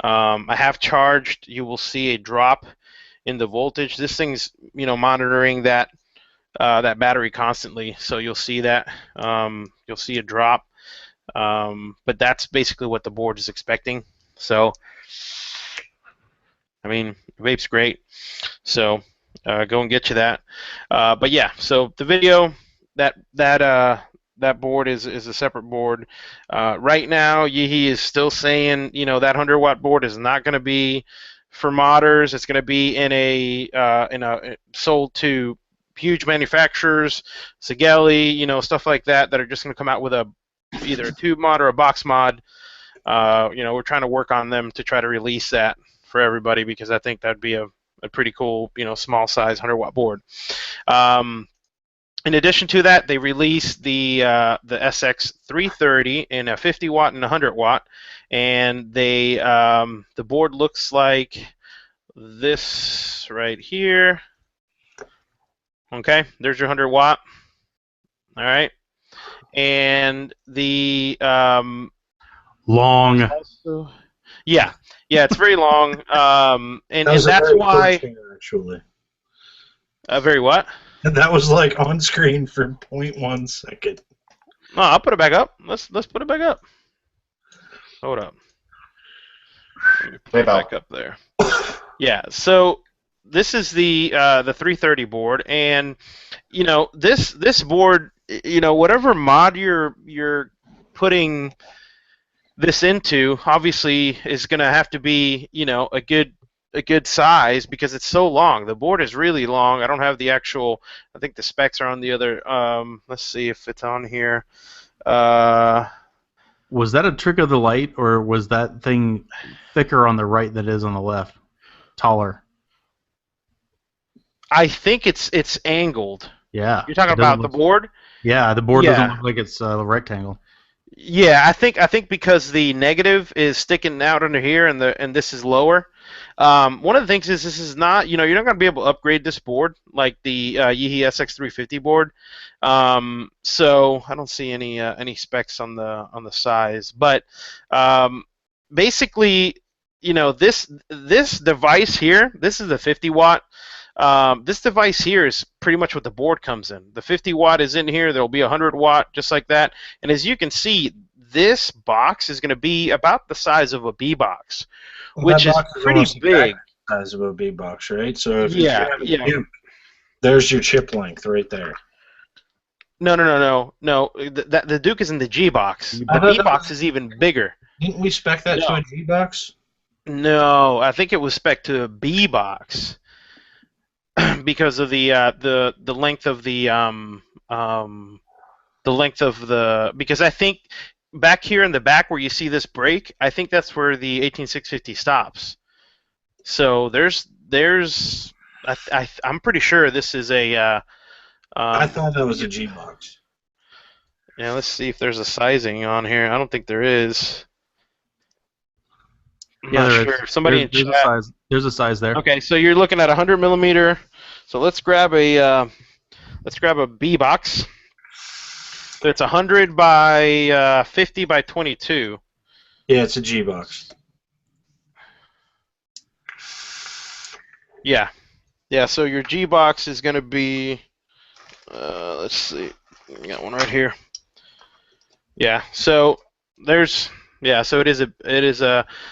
I have charged. You will see a drop in the voltage. This thing's monitoring that that battery constantly, so you'll see that. You'll see a drop, but that's basically what the board is expecting. So, I mean, Vape's great. So go and get you that. But yeah, so the video that board is a separate board. Right now, Yeehee is still saying that 100-watt board is not going to be for modders. It's going to be in a sold to huge manufacturers, Sigelli, stuff like that are just going to come out with either a tube mod or a box mod. We're trying to work on them to try to release that for everybody because I think that'd be a pretty cool, small size 100-watt board. In addition to that, they released the SX330 in a 50-watt and 100-watt, and the board looks like this right here. Okay, there's your 100-watt. All right, and the long. Also, yeah, it's very long, and That that's why. Actually, very what? That was like on screen for 0.1 second. No, I'll put it back up. Let's put it back up. Hold up. Let me put it back up there. Yeah. So this is the 330 board, and this board, whatever mod you're putting this into, obviously is going to have to be a good size because it's so long. The board is really long. I don't have the actual. I think the specs are on the other. Let's see if it's on here. Was that a trick of the light, or was that thing thicker on the right than it is on the left? Taller. I think it's angled. Yeah. You're talking about the board? Yeah, the board doesn't look like it's a rectangle. Yeah, I think because the negative is sticking out under here and this is lower. One of the things is this is not, you're not going to be able to upgrade this board like the Yeehee SX350 board. So I don't see any specs on the size, but basically, this device here, this is the 50-watt. This device here is pretty much what the board comes in. The 50-watt is in here. There'll be a 100-watt just like that. And as you can see, this box is going to be about the size of a B box, which is pretty big. Size of a B box, right? So if yeah. Duke, there's your chip length right there. No. The Duke is in the G box. The B box is even bigger. Didn't we spec that to a G box? No, I think it was spec to a B box. Because of the length of because I think back here in the back where you see this break, I think that's where the 18650 stops. So I'm pretty sure this is a. I thought that was a G box. Yeah, let's see if there's a sizing on here. I don't think there is. Yeah, there sure. is. Somebody in chat. There's a size there. Okay, so you're looking at 100 millimeter. So let's grab a B box. So it's 100 by 50 by 22. Yeah, it's a G box. Yeah. So your G box is going to be. Let's see. I got one right here. Yeah. So there's. Yeah. So it is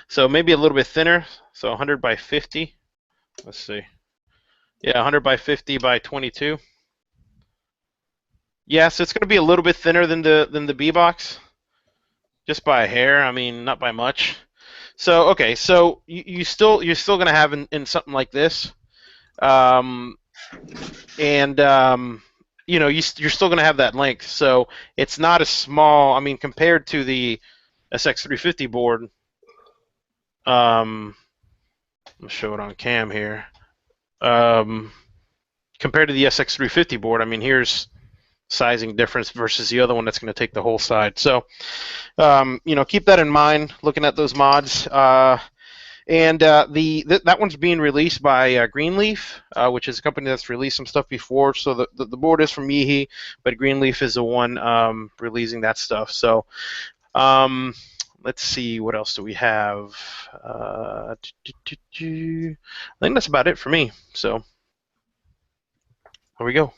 so maybe a little bit thinner. So 100 by 50. Let's see. Yeah, 100 by 50 by 22. Yeah, so it's going to be a little bit thinner than the B box, just by a hair. I mean, not by much. So okay, so you're still going to have in something like this, you're still going to have that length. So it's not as small. I mean, compared to the SX350 board. I'll show it on cam here. Compared to the SX350 board, I mean, here's sizing difference versus the other one that's going to take the whole side. So, keep that in mind looking at those mods. And that one's being released by Greenleaf, which is a company that's released some stuff before. So the board is from Yeehee, but Greenleaf is the one releasing that stuff. So let's see, what else do we have? I think that's about it for me. So there we go.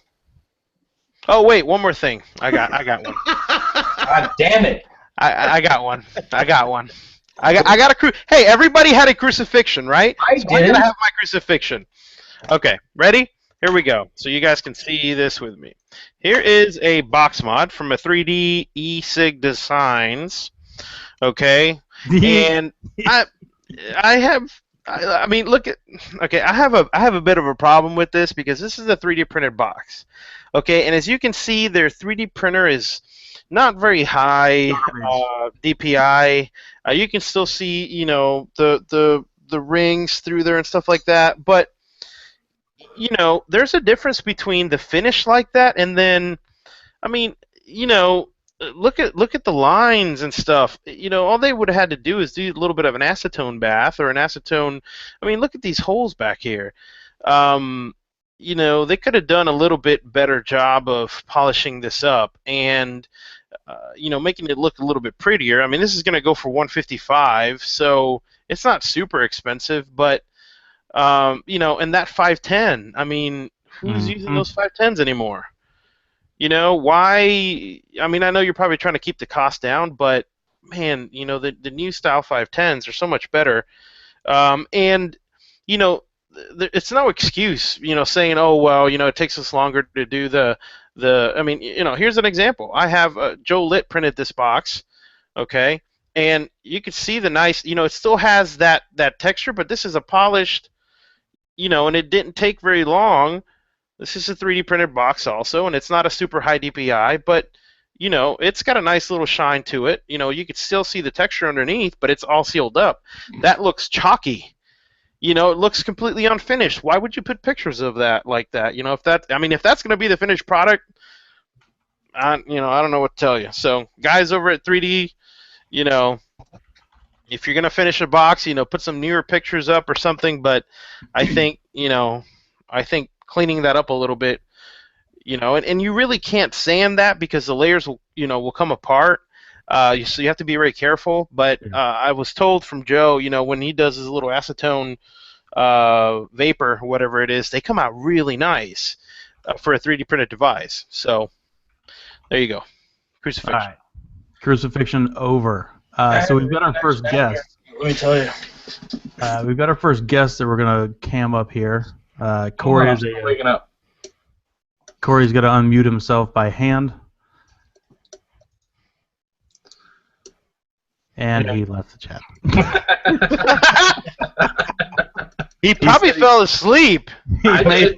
Oh wait, one more thing. I got one. God damn it! I got one. I got one. I got a Hey, everybody had a crucifixion, right? I so did. I'm gonna have my crucifixion. Okay, ready? Here we go. So you guys can see this with me. Here is a box mod from a 3D eSig Designs. Okay, and I mean, look at. Okay, I have a bit of a problem with this because this is a 3D printed box. Okay, and as you can see, their 3D printer is not very high DPI. You can still see, you know, the rings through there and stuff like that. But you know, there's a difference between the finish like that and then, I mean, you know, look at the lines and stuff. You know, all they would have had to do is do a little bit of an acetone bath or an acetone. I mean, look at these holes back here. You know, they could have done a little bit better job of polishing this up and, you know, making it look a little bit prettier. I mean, this is going to go for $155, so it's not super expensive, but, you know, and that 510, I mean, who's using those 510s anymore? You know, why? I mean, I know you're probably trying to keep the cost down, but, man, you know, the new style 510s are so much better. And, you know, it's no excuse, you know, saying, oh, well, you know, it takes us longer to do I mean, you know, here's an example. I have Joe Litt printed this box, okay, and you can see the nice, you know, it still has that texture, but this is a polished, you know, and it didn't take very long. This is a 3D printed box also, and it's not a super high DPI, but, you know, it's got a nice little shine to it. You know, you can still see the texture underneath, but it's all sealed up. That looks chalky. You know, it looks completely unfinished. Why would you put pictures of that like that? You know, if that's going to be the finished product, you know, I don't know what to tell you. So, guys over at 3D, you know, if you're going to finish a box, you know, put some newer pictures up or something. But I think, you know, cleaning that up a little bit, you know, and you really can't sand that because the layers will come apart. So you have to be very careful. But I was told from Joe, you know, when he does his little acetone vapor, whatever it is, they come out really nice for a 3D printed device. So there you go. Crucifixion. All right. Crucifixion over. So we've got our first guest. Let me tell you. We've got our first guest that we're going to cam up here. Corey's waking up. Corey's got to unmute himself by hand. And he left the chat. He probably fell asleep. I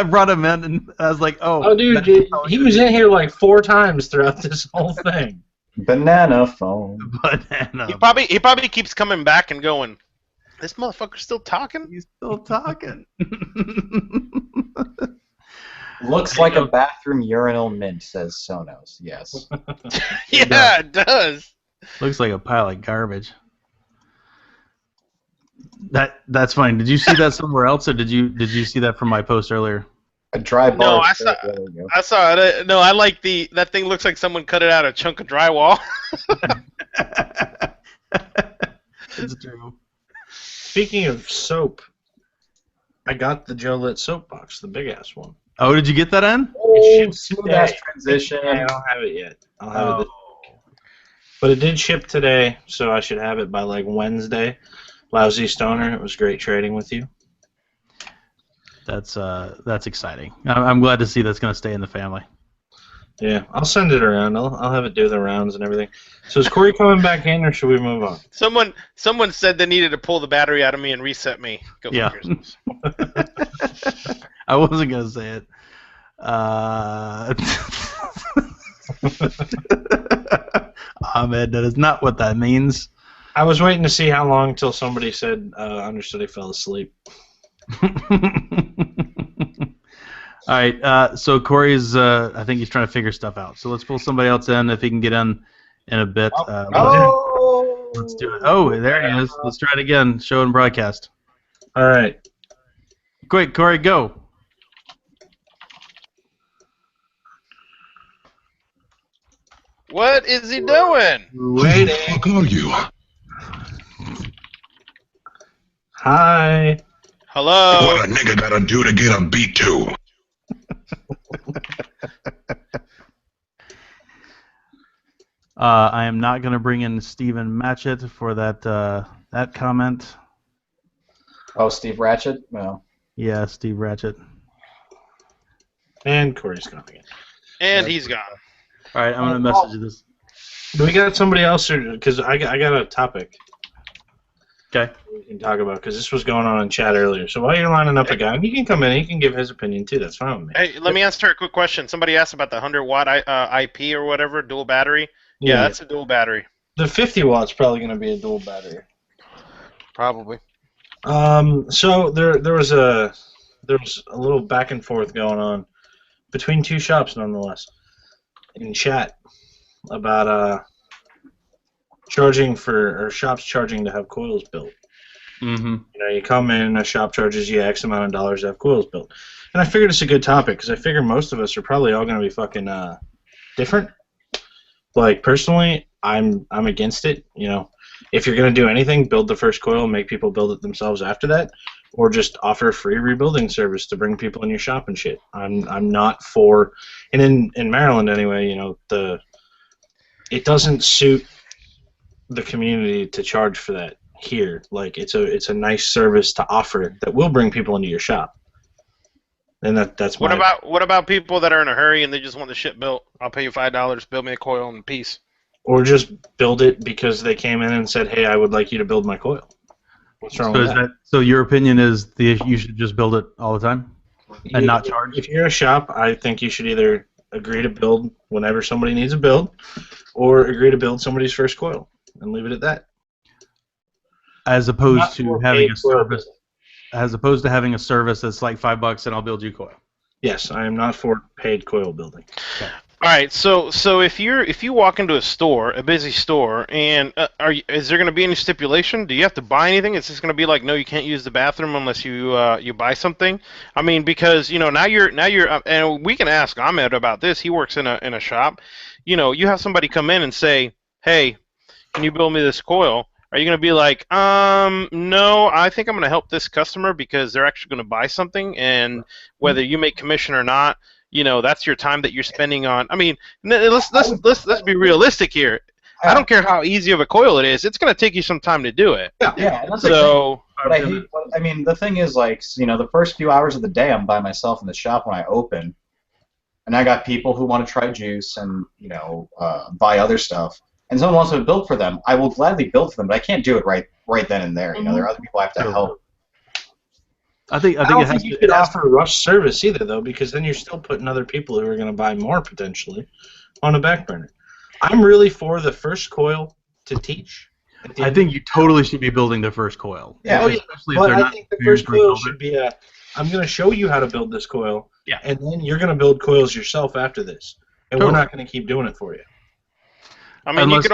brought him in, and I was like, oh. Oh, dude, he was in here like 4 times throughout this whole thing. Banana phone. Banana. He probably keeps coming back and going, this motherfucker's still talking? He's still talking. Looks like a bathroom urinal mint, says Sonos. Yes. Yeah, it does. Looks like a pile of garbage. That's fine. Did you see that somewhere else, or did you see that from my post earlier? A dry bar. No, I saw it. No, I like that thing. Looks like someone cut it out of a chunk of drywall. It's true. Speaking of soap, I got the Joe Litt soap box, the big ass one. Oh, did you get that in? It shipped smooth today. ass transition. I don't have it yet. I'll have it this week. But it did ship today, so I should have it by like Wednesday. Lousy Stoner, it was great trading with you. That's exciting. I'm glad to see that's going to stay in the family. Yeah, I'll send it around. I'll have it do the rounds and everything. So is Corey coming back in, or should we move on? Someone said they needed to pull the battery out of me and reset me. Go Yeah. I wasn't going to say it. Ahmed, that is not what that means. I was waiting to see how long till somebody said, understood he fell asleep. All right, so Corey's, I think he's trying to figure stuff out. So let's pull somebody else in if he can get in, in a bit. Oh! Let's do it. Oh, there he is. Let's try it again. Show and broadcast. All right. Quick, Corey, go. What is he doing? Waiting. Who the fuck are you? Hi. Hello. What a nigga gotta do to get a beat to? I am not going to bring in Steven Matchett for that that comment. Oh, Steve Ratchet? No. Yeah, Steve Ratchet. And Corey's gone again. And he's gone. All right, I'm going to message you this. Do we got somebody else? Because I got a topic Okay. we can talk about, because this was going on in chat earlier. So while you're lining up a guy, he can come in, he can give his opinion too. That's fine with me. Hey, let me answer a quick question. Somebody asked about the 100 watt IP or whatever, dual battery. Yeah, that's a dual battery. The 50 watt's probably going to be a dual battery. Probably. So there was a little back and forth going on between two shops, nonetheless, in chat about charging for, or shops charging to have coils built. Mm-hmm. You know, you come in, a shop charges you X amount of dollars to have coils built. And I figured it's a good topic, because I figure most of us are probably all going to be fucking different. Like, personally, I'm against it. You know, if you're going to do anything, build the first coil and make people build it themselves after that, or just offer a free rebuilding service to bring people in your shop and shit. I'm not for, and in Maryland anyway, you know, it doesn't suit the community to charge for that here. Like, it's a nice service to offer that will bring people into your shop. And that's What about people that are in a hurry and they just want the shit built? I'll pay you $5, build me a coil in peace. Or just build it because they came in and said, "Hey, I would like you to build my coil." What's wrong with that? So your opinion is you should just build it all the time and not charge? If you're a shop, I think you should either agree to build whenever somebody needs a build, or agree to build somebody's first coil and leave it at that. As opposed Not to for having paid a service, as opposed to having a service that's like $5 and I'll build you a coil. Yes, I am not for paid coil building. Okay. All right, so if you walk into a store, a busy store, and is there going to be any stipulation? Do you have to buy anything? Is this going to be like, no, you can't use the bathroom unless you buy something? I mean, because you know now you're and we can ask Ahmed about this. He works in a shop. You know, you have somebody come in and say, hey, can you build me this coil? Are you going to be like, no, I think I'm going to help this customer because they're actually going to buy something, and whether you make commission or not, you know, that's your time that you're spending on. I mean, let's be realistic here. I don't care how easy of a coil it is. It's going to take you some time to do it. Yeah, and that's So, but I mean, the thing is, like, you know, the first few hours of the day I'm by myself in the shop when I open, and I got people who want to try juice and, you know, buy other stuff, and someone wants to build for them. I will gladly build for them, but I can't do it right then and there. You know, there are other people I have to help. I think I don't think you should offer a rush service either, though, because then you're still putting other people who are going to buy more potentially on a back burner. I'm really for the first coil to teach. I think you totally should be building the first coil. Yeah, especially if but they're I not think the first coil build should it. be I'm going to show you how to build this coil, Yeah. and then you're going to build coils yourself after this, and we're Totally. not going to keep doing it for you. I mean, Unless- you could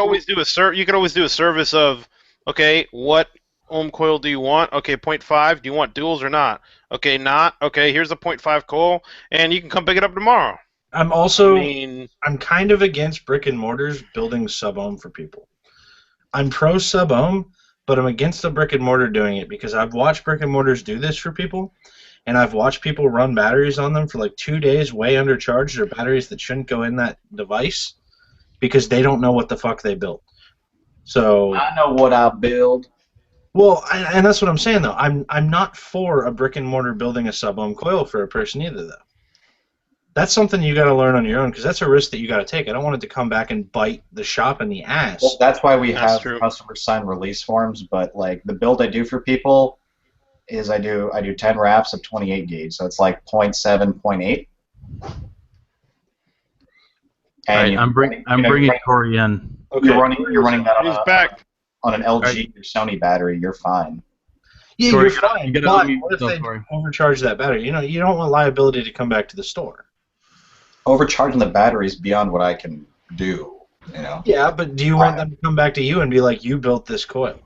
always do a service of, okay, what ohm coil do you want? Okay, 0.5. Do you want duals or not? Okay, not. Okay, here's a 0.5 coil, and you can come pick it up tomorrow. I'm also, I mean, I'm kind of against brick and mortars building sub-ohm for people. I'm pro sub-ohm, but I'm against the brick and mortar doing it because I've watched brick and mortars do this for people, and I've watched people run batteries on them for like 2 days way undercharged, or batteries that shouldn't go in that device because they don't know what the fuck they built. So I know what I build. well, and that's what I'm saying though. I'm not for a brick and mortar building a sub-ohm coil for a person either though. That's something you got to learn on your own because that's a risk that you got to take. I don't want it to come back and bite the shop in the ass. Well, that's why we That's have true. customers sign release forms. But like the build I do for people is I do 10 wraps of 28 gauge, so it's like 0.7, 0.8. All right, you- I'm bringing Corey in. Okay. You're running that he's back. on an LG or Sony battery. You're fine. Yeah, Corey, you're fine. you gotta But unmute what if yourself, they Corey. overcharge that battery? You know, you don't want liability to come back to the store. Overcharging the batteries beyond what I can do. You know? Yeah, but do you want them to come back to you and be like, you built this coil?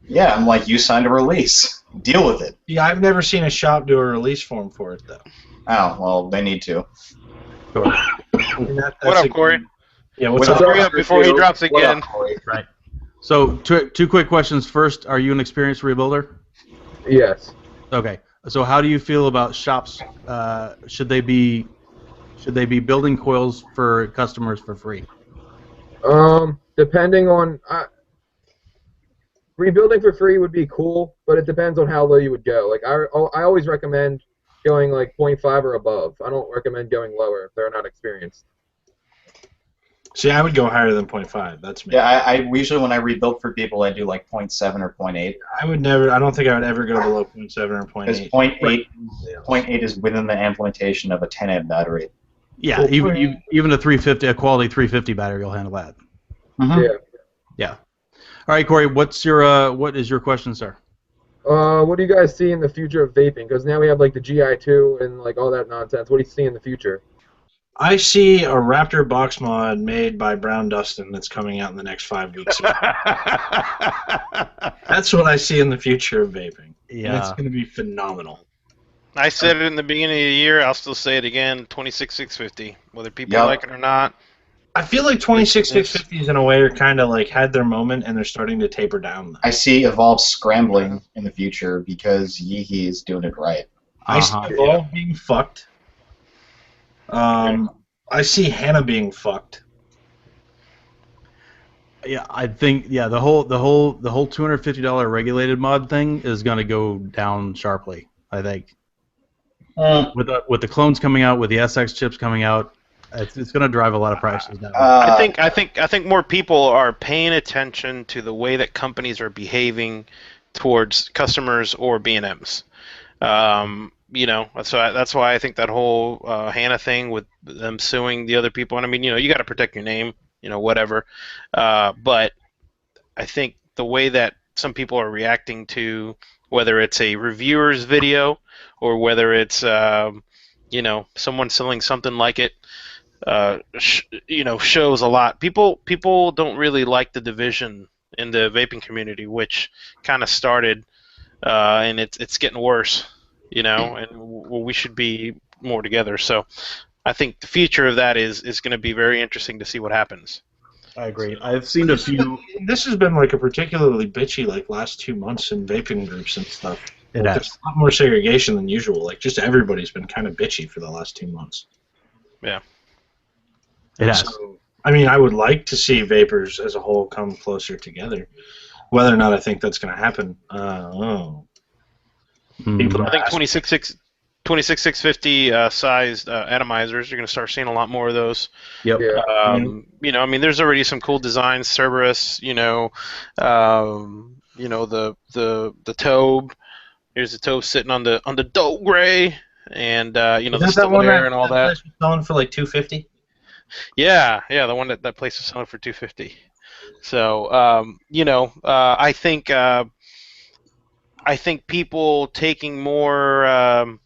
Yeah, I'm like, you signed a release. Deal with it. Yeah, I've never seen a shop do a release form for it, though. Oh, well, they need to. Sure. And that's What up, a- Corey? Yeah, what's What up? Hurry up before he drops What again. up, Corey? Right. So two quick questions. First, are you an experienced rebuilder? Yes. Okay. So how do you feel about shops? Should they be building coils for customers for free? Depending on rebuilding for free would be cool, but it depends on how low you would go. Like I always recommend going like 0.5 or above. I don't recommend going lower if they're not experienced. See, I would go higher than 0.5. That's me. Yeah, I usually when I rebuild for people, I do like 0.7 or 0.8. I would never. I don't think I would ever go below 0.7 or Because 0.8. 0.8 is within the implementation of a 10 amp battery. Yeah, Well, even a 350, a quality 350 battery will handle that. Yeah. Yeah. All right, Corey, what is your question, sir? What do you guys see in the future of vaping? Because now we have like the GI2 and like all that nonsense. What do you see in the future? I see a Raptor box mod made by Brown Dustin that's coming out in the next 5 weeks. That's what I see in the future of vaping. Yeah. And it's going to be phenomenal. I said it in the beginning of the year. I'll still say it again. 26,650, whether people Yep. like it or not. I feel like 26,650s in a way are kind of like had their moment and they're starting to taper down. Though. I see Evolve scrambling in the future because Yeehee is doing it right. I see Evolve being fucked. I see Hannah being fucked. Yeah, I think the whole $250 regulated mod thing is going to go down sharply. I think with the clones coming out, with the SX chips coming out, it's going to drive a lot of prices down. I think more people are paying attention to the way that companies are behaving towards customers or B&Ms. You know, that's why I think that whole Hannah thing with them suing the other people, and I mean, you know, you got to protect your name, you know, whatever. But I think the way that some people are reacting to whether it's a reviewer's video or whether it's you know, someone selling something like it, you know, shows a lot. People don't really like the division in the vaping community, which kind of started, and it's getting worse. You know, and we should be more together. So I think the future of that is going to be very interesting to see what happens. I agree. I've seen a few. This has been like a particularly bitchy like last 2 months in vaping groups and stuff. It Like, has. there's a lot more segregation than usual. Like just everybody's been kind of bitchy for the last 2 months. Yeah. It has. So, I mean, I would like to see vapors as a whole come closer together. Whether or not I think that's going to happen, I don't know. People I think 26,650 sized atomizers, you're going to start seeing a lot more of those. Yep. Yeah. You know, I mean, there's already some cool designs. Cerberus, you know, the Tobe. Here's the Tobe sitting on the dope gray, and you know, the Still Air and all that. Place was selling for like $250. Yeah, the one that place is selling for $250. So, you know, I think people taking more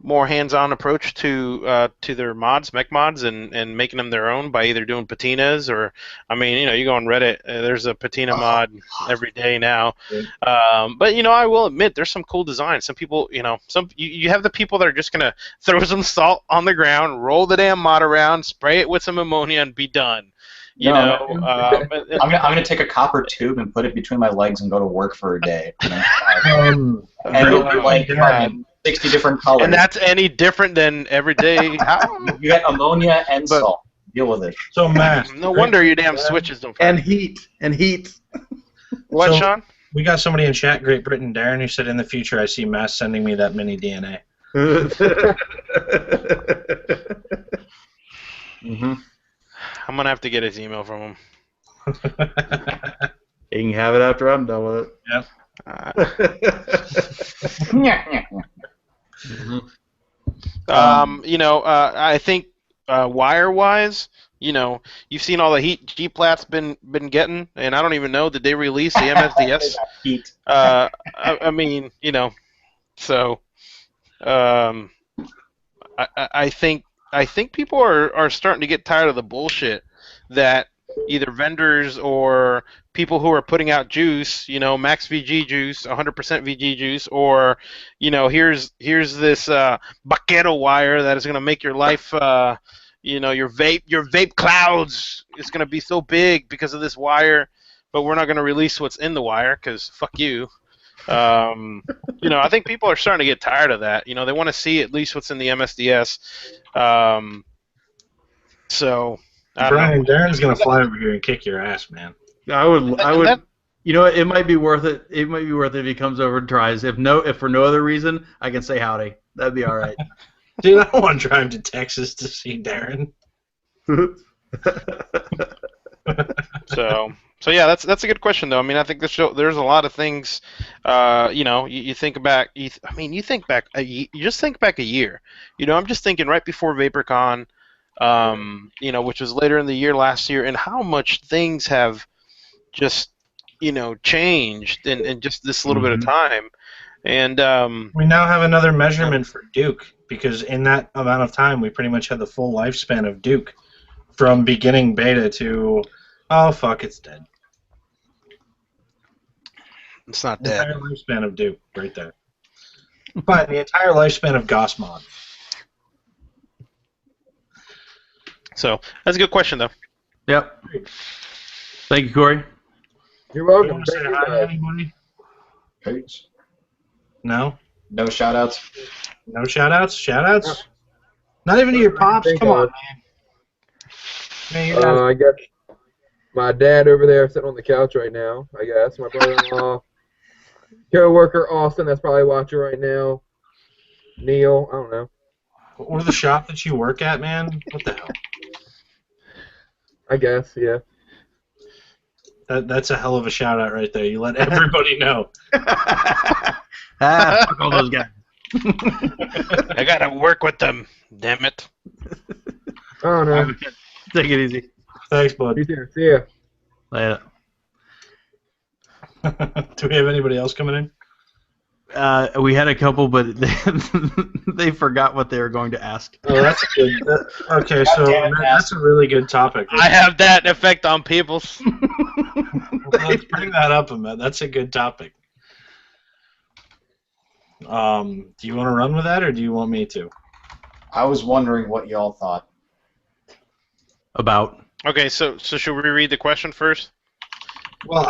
hands-on approach to their mods, mech mods, and making them their own by either doing patinas or, I mean, you know, you go on Reddit, there's a patina mod every day now. But you know, I will admit there's some cool designs. Some people, you know, you have the people that are just gonna throw some salt on the ground, roll the damn mod around, spray it with some ammonia, and be done. I'm gonna take a copper tube and put it between my legs and go to work for a day. You know? And it'll be like 60 different colors. And that's any different than every day. You get ammonia and salt. Deal with it. So, Matt. No wonder your damn switches don't. And heat. What, So- Sean? We got somebody in chat, Great Britain, Darren, who said in the future I see Mass sending me that mini DNA. Mm-hmm. I'm gonna have to get his email from him. You can have it after I'm done with Yep. it. You know, I think wire-wise, you know, you've seen all the heat G-Plat's been getting, and I don't even know, did they release the MSDS? Heat. I mean, you know, so I think people are starting to get tired of the bullshit that either vendors or people who are putting out juice, max VG juice, 100% VG juice, or, here's this Vaquero wire that is going to make your life, your vape clouds is going to be so big because of this wire, but we're not going to release what's in the wire because fuck you. I think people are starting to get tired of that. They want to see at least what's in the MSDS. So, I don't know. Brian, Darren's gonna fly over here and kick your ass, man. I would. You know what? It might be worth it. It might be worth it if he comes over and tries. If for no other reason, I can say howdy. That'd be all right. Dude, I don't want to drive to Texas to see Darren. So yeah, that's a good question though. I mean, I think there's a lot of things. You think back. You think back. You just think back a year. I'm just thinking right before VaporCon, which was later in the year last year, and how much things have just changed in just this little bit of time. And we now have another measurement for Duke, because in that amount of time we pretty much had the full lifespan of Duke, from beginning beta to it's dead. It's not The dead. entire lifespan of Duke, right there. But the entire lifespan of Gosmod. So that's a good question though. Yep. Thank you, Corey. You're You welcome. want to say hi to anybody? Peace. No? No shout-outs? No shout-outs? Shout-outs? Not even to your pops? Come on, man. You guys- I got my dad over there sitting on the couch right now, I guess. My brother-in-law, co-worker Austin, that's probably watching right now. Neil, I don't know. Or the shop that you work at, man? What the hell? I guess, yeah. That's a hell of a shout-out right there. You let everybody know. Fuck all those guys. I gotta work with them. Damn it. I don't know. Take it easy. Thanks, bud. You too. See ya. Later. Do we have anybody else coming in? We had a couple, but they forgot what they were going to ask. Oh, that's good. Okay, so that's a really good topic. I have that effect on people. Let's bring that up, Ahmed. That's a good topic. Do you want to run with that, or do you want me to? I was wondering what y'all thought. About. Okay, so should we read the question first? Well,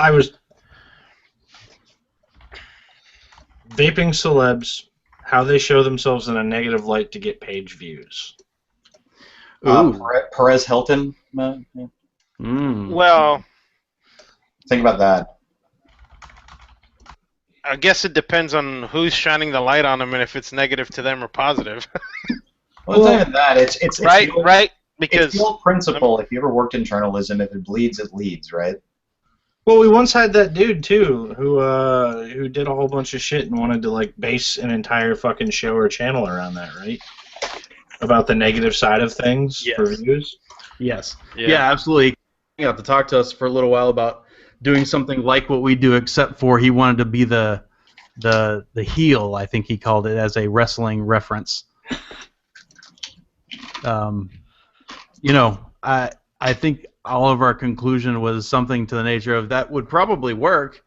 vaping celebs, how they show themselves in a negative light to get page views. Perez Hilton? Yeah. Well, Think about that. I guess it depends on who's shining the light on them and if it's negative to them or positive. Well, it's not even that. It's right? It's Because the old principle. If you ever worked in journalism, if it bleeds, it leads, right? Well, we once had that dude too, who did a whole bunch of shit and wanted to base an entire fucking show or channel around that, right? About the negative side of things for views. Yes. Yeah, absolutely. He got to talk to us for a little while about doing something like what we do, except for he wanted to be the heel. I think he called it, as a wrestling reference. I think all of our conclusion was something to the nature of that would probably work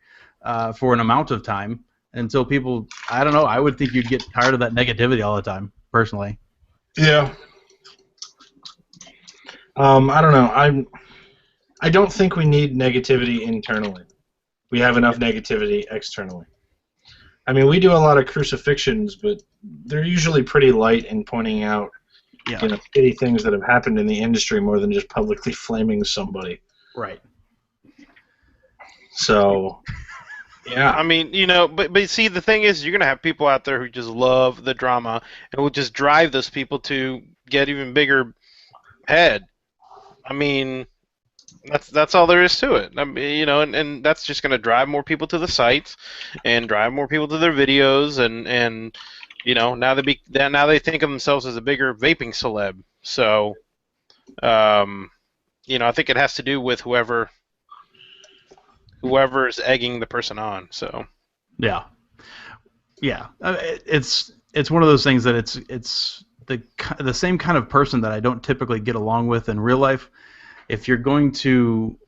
for an amount of time until people, I don't know, I would think you'd get tired of that negativity all the time, personally. Yeah. I don't know. I don't think we need negativity internally. We have enough negativity externally. I mean, we do a lot of crucifixions, but they're usually pretty light in pointing out shitty things that have happened in the industry more than just publicly flaming somebody. Right. So, yeah. I mean, but see, the thing is, you're gonna have people out there who just love the drama and will just drive those people to get even bigger head. I mean, that's all there is to it. I mean, and that's just gonna drive more people to the sites and drive more people to their videos, and now they think of themselves as a bigger vaping celeb. So, I think it has to do with whoever's egging the person on. So. Yeah. It's one of those things that it's the same kind of person that I don't typically get along with in real life. if you're going to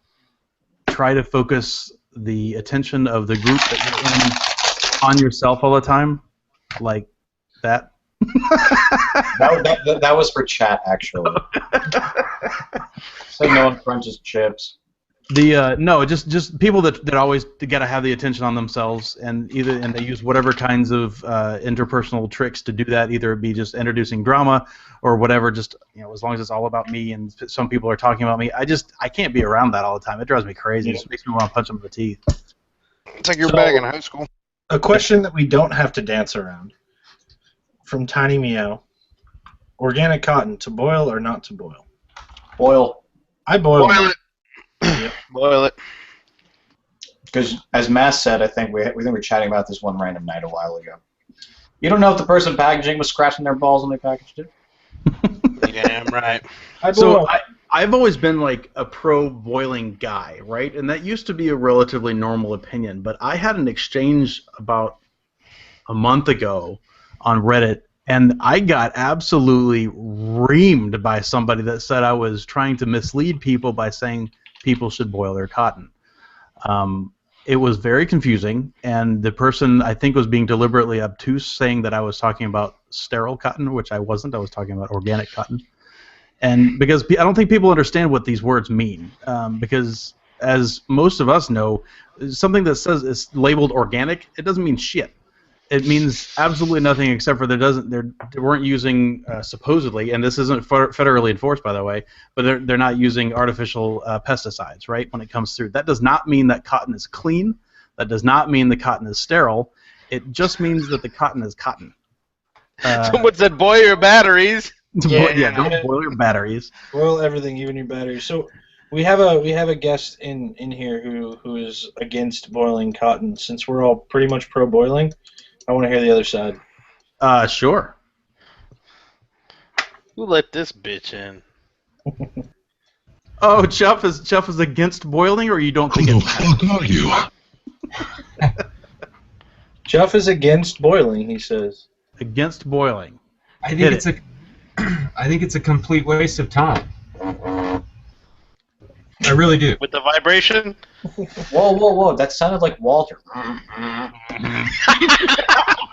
try to focus the attention of the group that you're in on yourself all the time, like that. that was for chat, actually. So no one crunches chips. No, just people that always got to have the attention on themselves, and they use whatever kinds of interpersonal tricks to do that. Either it be just introducing drama or whatever. Just as long as it's all about me, and some people are talking about me, I can't be around that all the time. It drives me crazy. It just makes me want to punch them in the teeth. It's like you're back in high school. A question that we don't have to dance around. From Tiny Meow. Organic cotton, to boil or not to boil? Boil. I boil. Boil it. Yep. Boil it. Because, as Mass said, I think we were chatting about this one random night a while ago. You don't know if the person packaging was scratching their balls when they packaged it. Damn right. So I've always been like a pro boiling guy, right? And that used to be a relatively normal opinion. But I had an exchange about a month ago on Reddit, and I got absolutely reamed by somebody that said I was trying to mislead people by saying people should boil their cotton. It was very confusing, and the person, I think, was being deliberately obtuse, saying that I was talking about sterile cotton, which I wasn't. I was talking about organic cotton. And because I don't think people understand what these words mean, because as most of us know, something that says it's labeled organic, it doesn't mean shit. It means absolutely nothing except for they weren't using supposedly, and this isn't federally enforced, by the way, but they're not using artificial pesticides, right? When it comes through, that does not mean that cotton is clean. That does not mean the cotton is sterile. It just means that the cotton is cotton. Someone said boil your batteries. Don't boil your batteries. Boil everything, even your batteries. So we have a guest in here who is against boiling cotton. Since we're all pretty much pro boiling, I want to hear the other side. Sure. Who let this bitch in? Oh, Chuff is against boiling, or you don't think Who the it's fuck are you? Jeff is against boiling, he says. against boiling? I think it's a complete waste of time. I really do. With the vibration? Whoa. That sounded like Walter.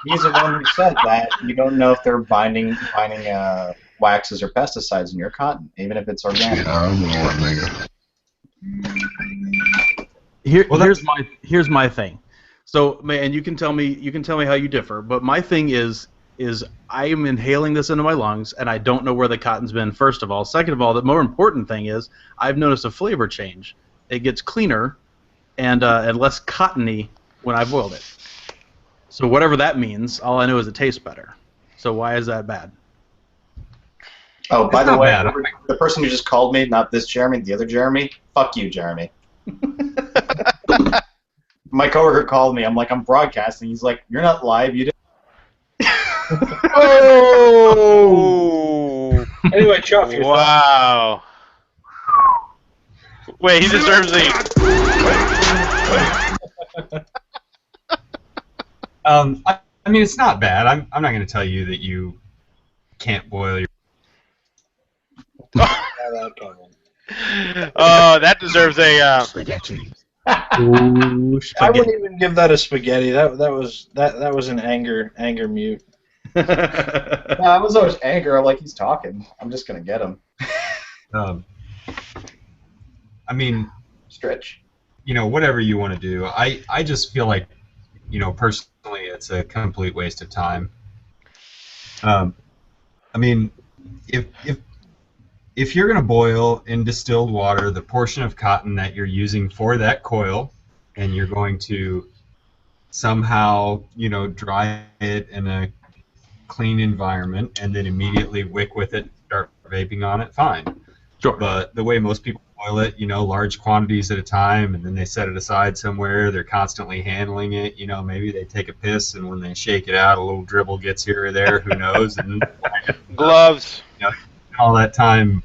He's the one who said that. You don't know if they're binding waxes or pesticides in your cotton, even if it's organic. Yeah, I'm a nigga. Here's my thing. So, and you can tell me how you differ, but my thing is I am inhaling this into my lungs, and I don't know where the cotton's been, first of all. Second of all, the more important thing is I've noticed a flavor change. It gets cleaner and less cottony when I boiled it. So whatever that means, all I know is it tastes better. So why is that bad? Oh, by It's the not way, bad. the person who just called me, not this Jeremy, the other Jeremy, fuck you, Jeremy. My coworker called me. I'm like, I'm broadcasting. He's like, you're not live. You didn't. Oh! Anyway, Chuff, your thoughts? Wow. Wait, he deserves the. I mean, it's not bad. I'm not going to tell you that you can't boil your. Oh, that deserves a. Ooh, I wouldn't even give that a spaghetti. That was an anger mute. No, I was always anger. I'm like, he's talking. I'm just gonna get him. I mean, Stretch. Whatever you want to do. I just feel like, personally, it's a complete waste of time. I mean, if you're going to boil in distilled water the portion of cotton that you're using for that coil, and you're going to somehow, dry it in a clean environment and then immediately wick with it, start vaping on it, fine. Sure. But the way most people boil it, large quantities at a time, and then they set it aside somewhere, they're constantly handling it, maybe they take a piss, and when they shake it out, a little dribble gets here or there, who knows, and Gloves. all that time,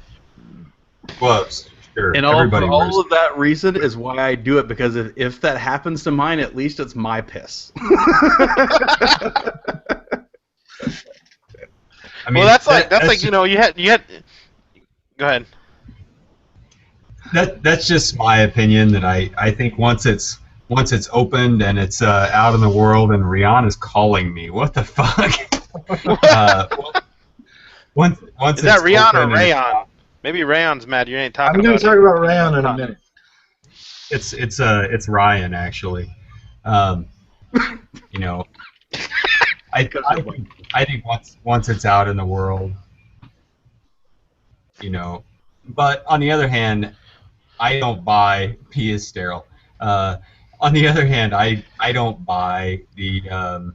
gloves, sure. And Everybody for wears all of that reason is why I do it, because if that happens to mine, at least it's my piss. I mean, Well, that's like you had. Go ahead. That's just my opinion. That I think once it's opened and it's out in the world, and Rihanna's calling me. What the fuck? Once Is that it's Rihanna or open and Rayon? Maybe Rayon's mad you ain't talking I'm going about to talk about Rayon in a minute. it's Ryan actually. You know, I think once it's out in the world, you know. But on the other hand, I don't buy P is sterile. On the other hand, I don't buy the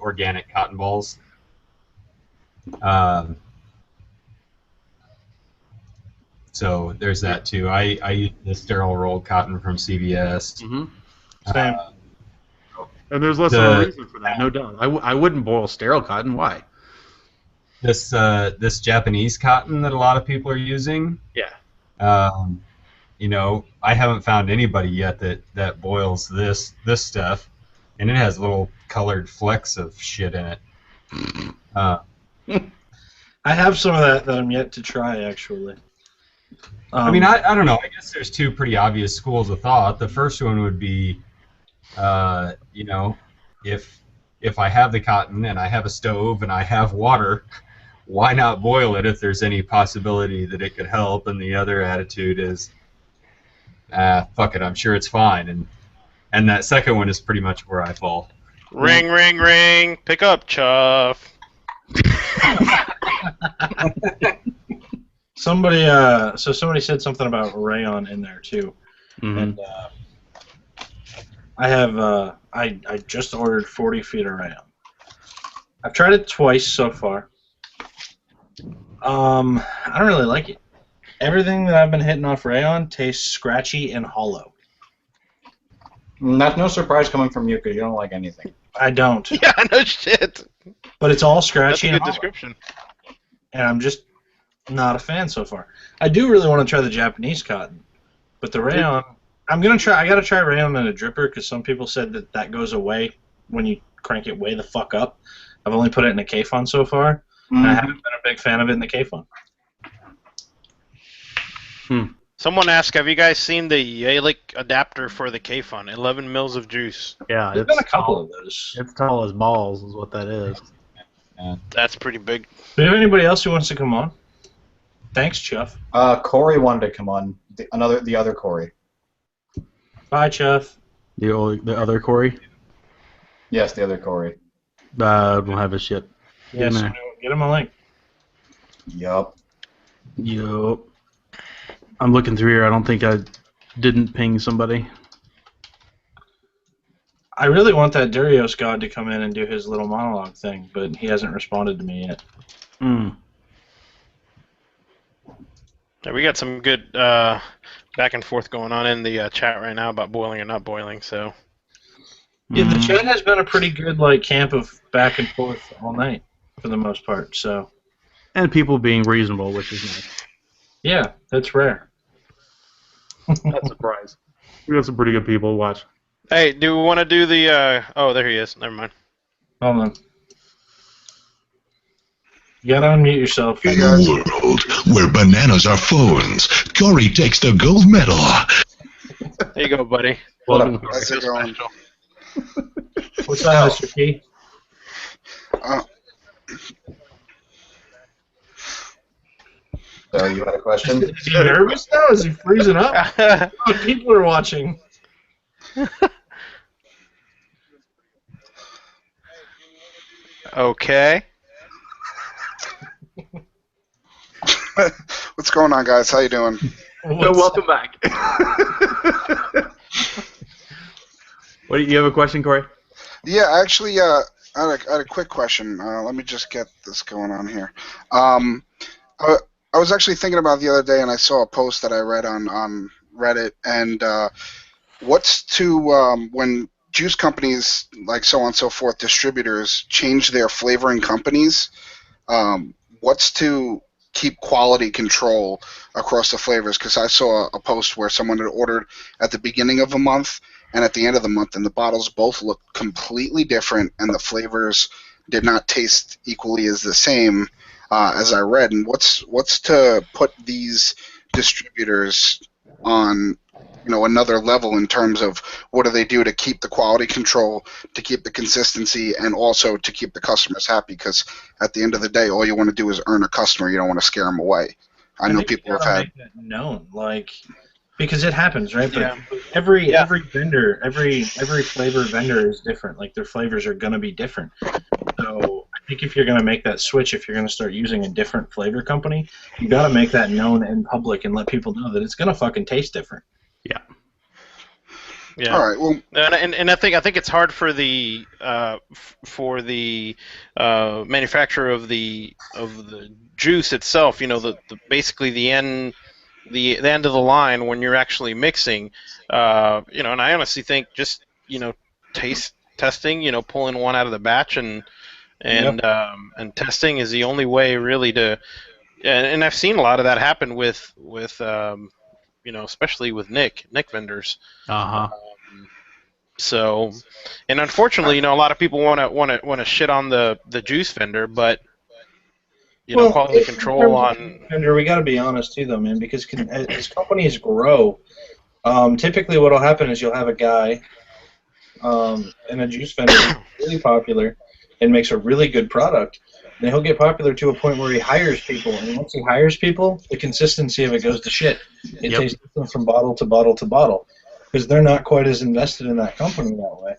organic cotton balls. So there's that too. I use the sterile rolled cotton from CVS. Mm-hmm. Same. And there's less of a reason for that, no doubt. I wouldn't boil sterile cotton. Why? This Japanese cotton that a lot of people are using. Yeah. You know, I haven't found anybody yet that boils this stuff, and it has little colored flecks of shit in it. I have some of that I'm yet to try, actually. I mean, I don't know. I guess there's two pretty obvious schools of thought. The first one would be, you know, if I have the cotton and I have a stove and I have water, why not boil it if there's any possibility that it could help? And the other attitude is, fuck it, I'm sure it's fine. And that second one is pretty much where I fall. Ring, ring, ring. Pick up, Chuff. Somebody said something about rayon in there too, and I have I just ordered 40 feet of rayon. I've tried it twice so far. I don't really like it. Everything that I've been hitting off rayon tastes scratchy and hollow. That's no surprise coming from you because you don't like anything. I don't. Yeah, no shit. But it's all That's scratchy a and good hollow. description. And I'm just not a fan so far. I do really want to try the Japanese cotton, but the rayon, I gotta try rayon in a dripper because some people said that goes away when you crank it way the fuck up. I've only put it in a K-Fun so far, and I haven't been a big fan of it in the K-Fun. Someone asked, have you guys seen the Yalick adapter for the K-Fun? 11 mils of juice. Yeah, There's been a couple of those. It's tall as balls, is what that is. That's pretty big. Do we have anybody else who wants to come on? Thanks, Chuff. Corey wanted to come on. The other Corey. Bye, Chuff. The other Corey? Yes, the other Corey. Don't have his shit. Yes, get him a link. Yup. I'm looking through here. I don't think I didn't ping somebody. I really want that Durios god to come in and do his little monologue thing, but he hasn't responded to me yet. Yeah, we got some good back and forth going on in the chat right now about boiling or not boiling. So yeah, the chat has been a pretty good camp of back and forth all night for the most part. So and people being reasonable, which is nice. Yeah, that's rare. That's a surprise. We got some pretty good people to watch. hey, do we want to do the? Oh, there he is. Never mind. Hold on. You gotta unmute yourself. In a world where bananas are phones, Corey takes the gold medal. There you go, buddy. Welcome. How's it going? What's up, Mr. P? So you had a question? Is he nervous now? Is he freezing up? People are watching. Okay. What's going on, guys? How you doing? Welcome back. What do you have a question, Corey? Yeah, actually, I had a quick question. Let me just get this going on here. I was actually thinking about it the other day, and I saw a post that I read on Reddit. And what's to when juice companies, like so on and so forth, distributors change their flavoring companies? What's to keep quality control across the flavors? Because I saw a post where someone had ordered at the beginning of a month and at the end of the month, and the bottles both looked completely different, and the flavors did not taste equally as the same as I read. And what's to put these distributors on another level in terms of what do they do to keep the quality control, to keep the consistency, and also to keep the customers happy, because at the end of the day, all you want to do is earn a customer. You don't want to scare them away. I know think people you have gotta had make that known, because it happens, right? But Yeah. every vendor, every flavor vendor is different. Like their flavors are gonna be different. So I think if you're gonna make that switch, if you're gonna start using a different flavor company, you gotta make that known in public and let people know that it's gonna fucking taste different. Yeah. Yeah. all right. Well, And I think it's hard for the manufacturer of the juice itself. Basically the end of the line when you're actually mixing. And I honestly think just taste testing. Pulling one out of the batch and testing is the only way really to. And I've seen a lot of that happen with especially with Nick vendors. Uh-huh. So, and unfortunately, a lot of people want to shit on the juice vendor, but quality control on. Vendor, we got to be honest too, though, man, because as companies grow, typically what'll happen is you'll have a guy in a juice vendor who's really popular and makes a really good product. And he'll get popular to a point where he hires people, and once he hires people, the consistency of it goes to shit. It tastes different from bottle to bottle to bottle, because they're not quite as invested in that company that way.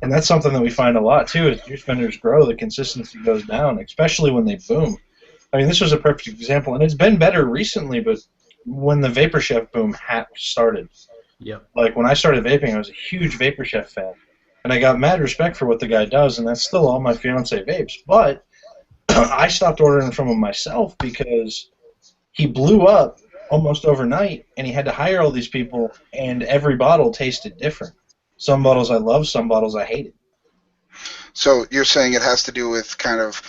And that's something that we find a lot, too. As juice vendors grow, the consistency goes down, especially when they boom. I mean, this was a perfect example, and it's been better recently, but when the Vapor Chef boom started, like when I started vaping, I was a huge Vapor Chef fan. And I got mad respect for what the guy does, and that's still all my fiance vapes. But I stopped ordering from him myself because he blew up almost overnight, and he had to hire all these people, and every bottle tasted different. Some bottles I loved, some bottles I hated. so you're saying it has to do with kind of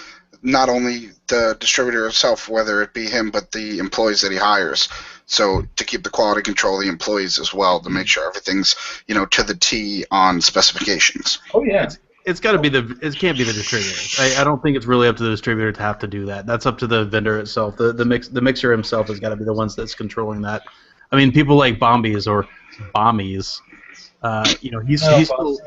not only the distributor itself, whether it be him, but the employees that he hires. So to keep the quality control of the employees as well, to make sure everything's to the T on specifications. Oh yeah. It's got to be it can't be the distributor. I don't think it's really up to the distributor to have to do that. That's up to the vendor itself. The mixer himself has got to be the ones that's controlling that. I mean, people like Bombies or Bommies, he's still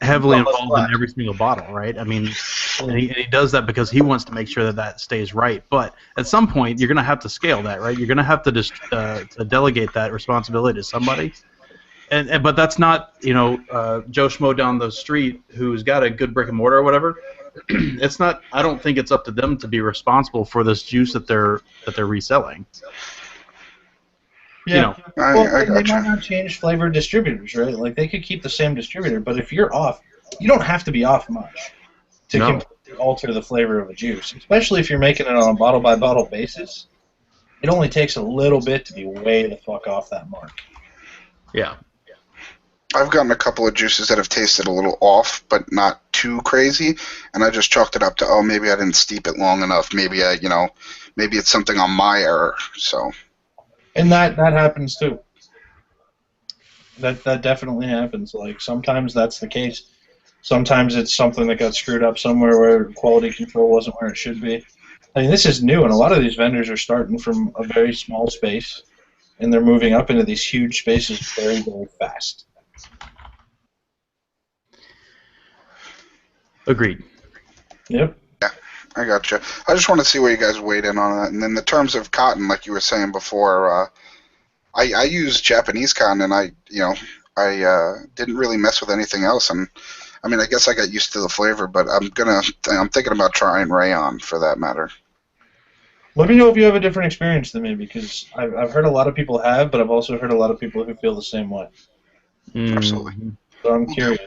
heavily involved in every single bottle, right? I mean, and he does that because he wants to make sure that stays right. But at some point, you're going to have to scale that, right? You're going to have to to delegate that responsibility to somebody. But that's not Joe Schmo down the street who's got a good brick and mortar or whatever. It's not. I don't think it's up to them to be responsible for this juice that they're reselling. Yeah. I They might gotcha. not change flavor distributors, right? Like they could keep the same distributor, but if you're off, you don't have to be off much to completely alter the flavor of a juice. Especially if you're making it on a bottle by bottle basis. It only takes a little bit to be way the fuck off that mark. Yeah. I've gotten a couple of juices that have tasted a little off, but not too crazy, and I just chalked it up to, maybe I didn't steep it long enough. Maybe maybe it's something on my error. So. And that happens too. That definitely happens. Like sometimes that's the case. Sometimes it's something that got screwed up somewhere where quality control wasn't where it should be. I mean, this is new, and a lot of these vendors are starting from a very small space, and they're moving up into these huge spaces very, very fast. Agreed. Yep. Yeah, I gotcha. I just want to see where you guys weighed in on that. And then the terms of cotton, like you were saying before, I use Japanese cotton, and I didn't really mess with anything else. And I mean, I guess I got used to the flavor, but I'm thinking about trying rayon for that matter. Let me know if you have a different experience than me, because I've heard a lot of people have, but I've also heard a lot of people who feel the same way. Absolutely. So I'm curious.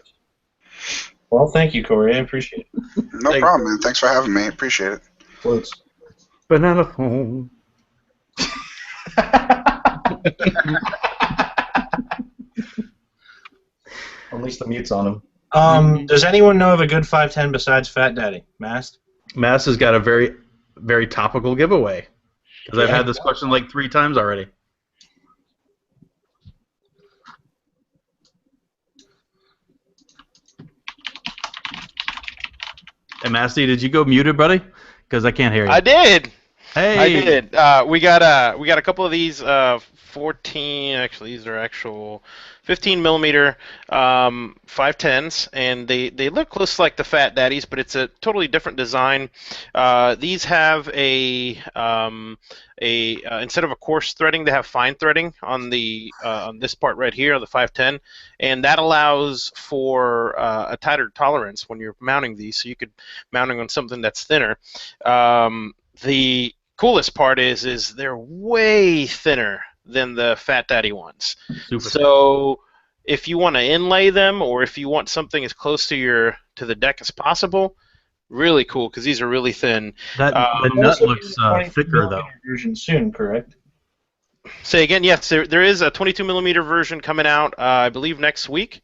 Well, thank you, Corey. I appreciate it. No problem, man. Thanks for having me. Appreciate it. Close. Banana phone. At least the mute's on him. Does anyone know of a good 510 besides Fat Daddy? Mast? Mass has got a very, very topical giveaway. Because I've had this question like 3 times already. And Masty, did you go muted, buddy? Because I can't hear you. I did. Hey. I did. We got a couple of these 14. Actually, these are actual 15 millimeter 510s, and they look close like the Fat Daddies, but it's a totally different design. These have instead of a coarse threading, they have fine threading on the on this part right here, on the 510, and that allows for a tighter tolerance when you're mounting these. So you could mounting on something that's thinner. The coolest part is they're way thinner than the Fat Daddy ones. Super. So if you want to inlay them, or if you want something as close to the deck as possible, really cool because these are really thin. The nut looks thicker though. Version soon, correct? Say again? Yes, there is a 22 millimeter version coming out, I believe next week.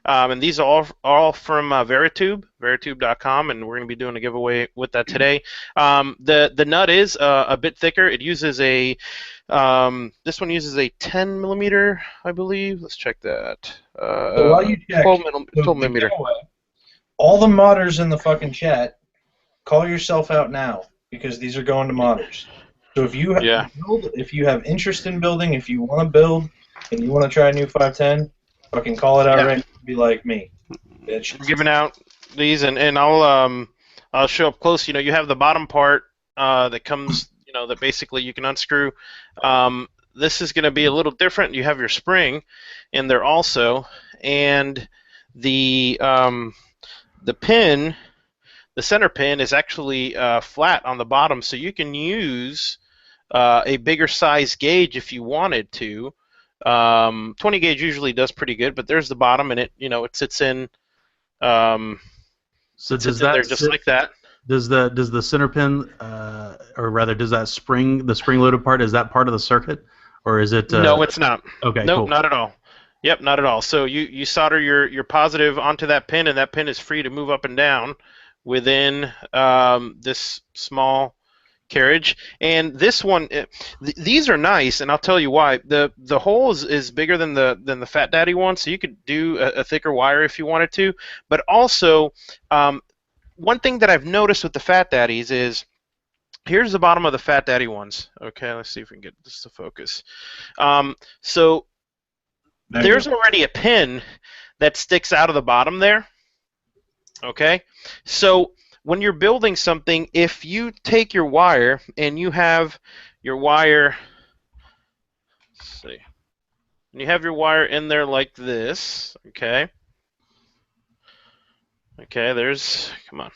And these are all from Veritube, veritube.com, and we're going to be doing a giveaway with that today. The nut is a bit thicker. It uses this one uses a 10 millimeter, I believe. Let's check that. So while you check, 12 millimeter. All the modders in the fucking chat, call yourself out now because these are going to modders. So if you if you have interest in building, if you want to build, and you want to try a new 510, fucking call it out right now. Be like me, bitch. I'm giving out these, and I'll show up close. You know, you have the bottom part that comes, you know, that basically you can unscrew. This is going to be a little different. You have your spring in there also, and the pin, the center pin, is actually flat on the bottom, so you can use a bigger size gauge if you wanted to. 20 gauge usually does pretty good, but there's the bottom, and it sits in. So does that there just like that? Does the center pin, or rather, does that spring loaded part, is that part of the circuit, or is it? No, it's not. Okay, nope, cool. Not at all. Yep, not at all. So you solder your positive onto that pin, and that pin is free to move up and down within this small carriage. And this one, these are nice, and I'll tell you why. The hole is bigger than the Fat Daddy one, so you could do a thicker wire if you wanted to. But also, one thing that I've noticed with the Fat Daddies is, here's the bottom of the Fat Daddy ones. Okay, let's see if we can get this to focus. So there's already a pin that sticks out of the bottom there. Okay, so when you're building something, if you take your wire and you have your wire, let's see, and you have your wire in there like this, okay, come on.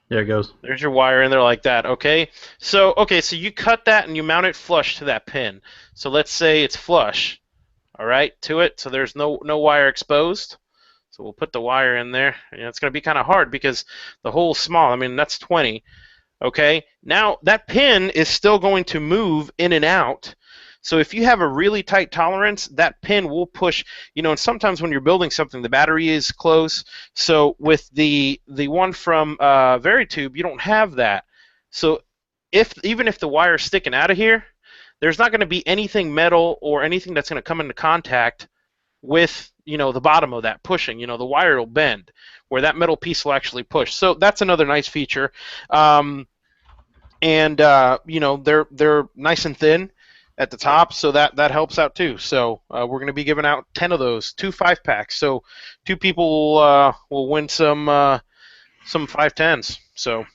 There it goes. There's your wire in there like that, okay? So you cut that and you mount it flush to that pin. So let's say it's flush, all right, to it, so there's no wire exposed. So we'll put the wire in there. It's going to be kind of hard because the hole's small. I mean, that's 20. Okay? Now, that pin is still going to move in and out. So if you have a really tight tolerance, that pin will push, and sometimes when you're building something, the battery is close. So with the one from Veritube, you don't have that. So even if the wire is sticking out of here, there's not going to be anything metal or anything that's going to come into contact with the bottom of that pushing. The wire will bend where that metal piece will actually push. So that's another nice feature. And they're nice and thin at the top, so that helps out too. So we're going to be giving out 10 of those, 2 5-packs. So 2 people will win some 510s. So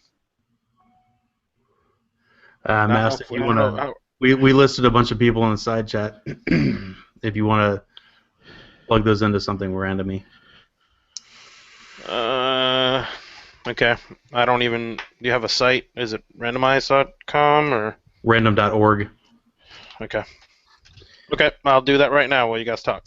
Master, if you want to, we listed a bunch of people in the side chat. If you want to plug those into something randomly. Okay. I don't even. Do you have a site? Is it randomize.com or random.org? Okay. Okay. I'll do that right now while you guys talk.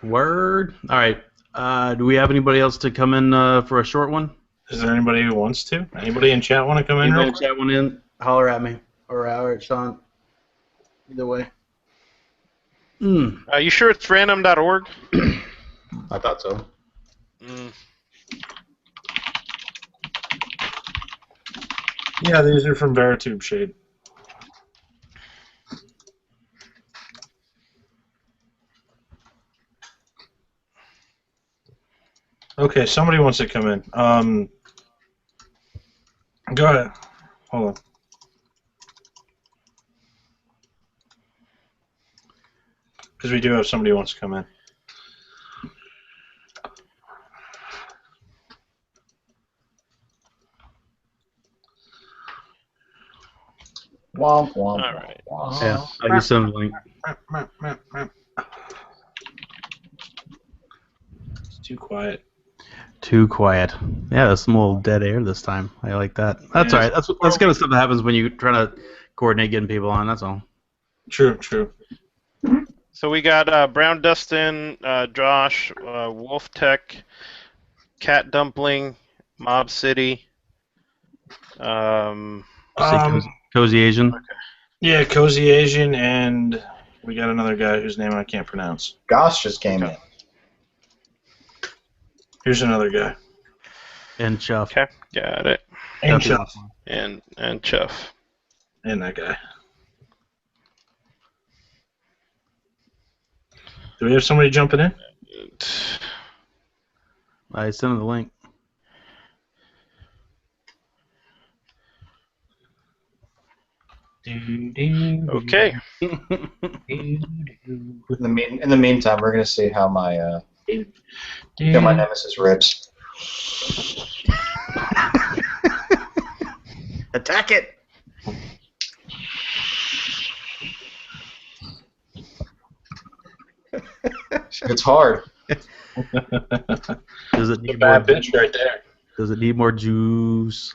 Word. All right. Do we have anybody else to come in for a short one? Is there anybody who wants to? Anybody in chat want to come in? Anybody in chat want in? Holler at me or at Sean. Either way. Are you sure it's random.org? I thought so. Yeah, these are from Veritube Shade. Okay, somebody wants to come in. Go ahead. Hold on. Because we do have somebody who wants to come in. Womp womp. All right. womp. Yeah, I just sent the link. It's too quiet. Too quiet. Yeah, there's some little dead air this time. I like that. That's Yeah, all right. That's kind of stuff that happens when you try to coordinate getting people on. That's all. True, true. So we got Brown Dustin, Josh, Wolf Tech, Cat Dumpling, Mob City. Cozy Asian. Yeah, Cozy Asian, and we got another guy whose name I can't pronounce. Goss just came in. Here's another guy. And Chuff. Okay, got it. And Chuff. Chuff. And Chuff. And that guy. Do we have somebody jumping in? I sent him the link. Okay. In the meantime, we're gonna see how my nemesis rips. Attack it! It's hard. Does it need Bad more? bitch right there. Does it need more juice?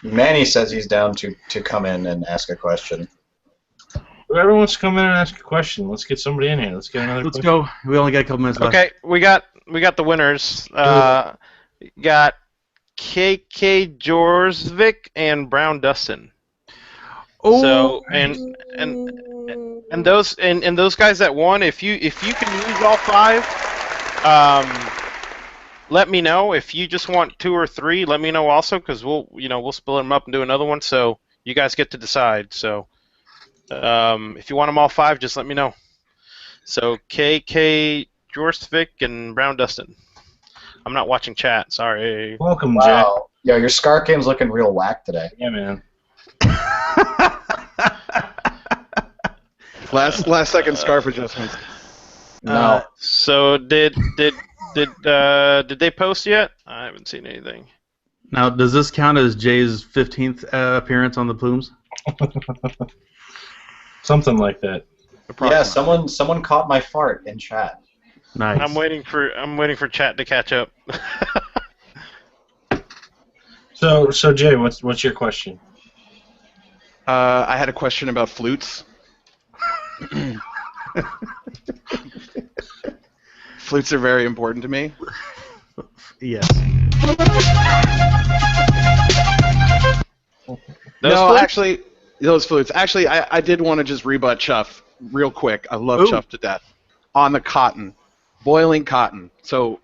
Manny says he's down to come in and ask a question. Whoever wants to come in and ask a question, let's get somebody in here. Let's get another Let's question. go. We only got a couple minutes left. Okay, we got the winners. Got KK Jorsvik and Brown Dustin. Oh, So and those guys that won, if you can use all 5, let me know. If you just want 2 or 3, let me know also, because we'll split them up and do another one. So you guys get to decide. So if you want them all 5, just let me know. So KK Jorsvik and Brown Dustin. I'm not watching chat. Sorry. Welcome, Wow. Yo, your Scar game's looking real whack today. Jack. Yeah, man. Last second scarf adjustments. No. So did they post yet? I haven't seen anything. Now, does this count as Jay's 15th appearance on the Plumes? Something like that. Yeah, someone caught my fart in chat. Nice. I'm waiting for chat to catch up. So Jay, what's your question? I had a question about flutes. Flutes are very important to me. Yes. Actually, those flutes. Actually, I did want to just rebut Chuff real quick. I love Chuff to death. On the cotton. Boiling cotton. So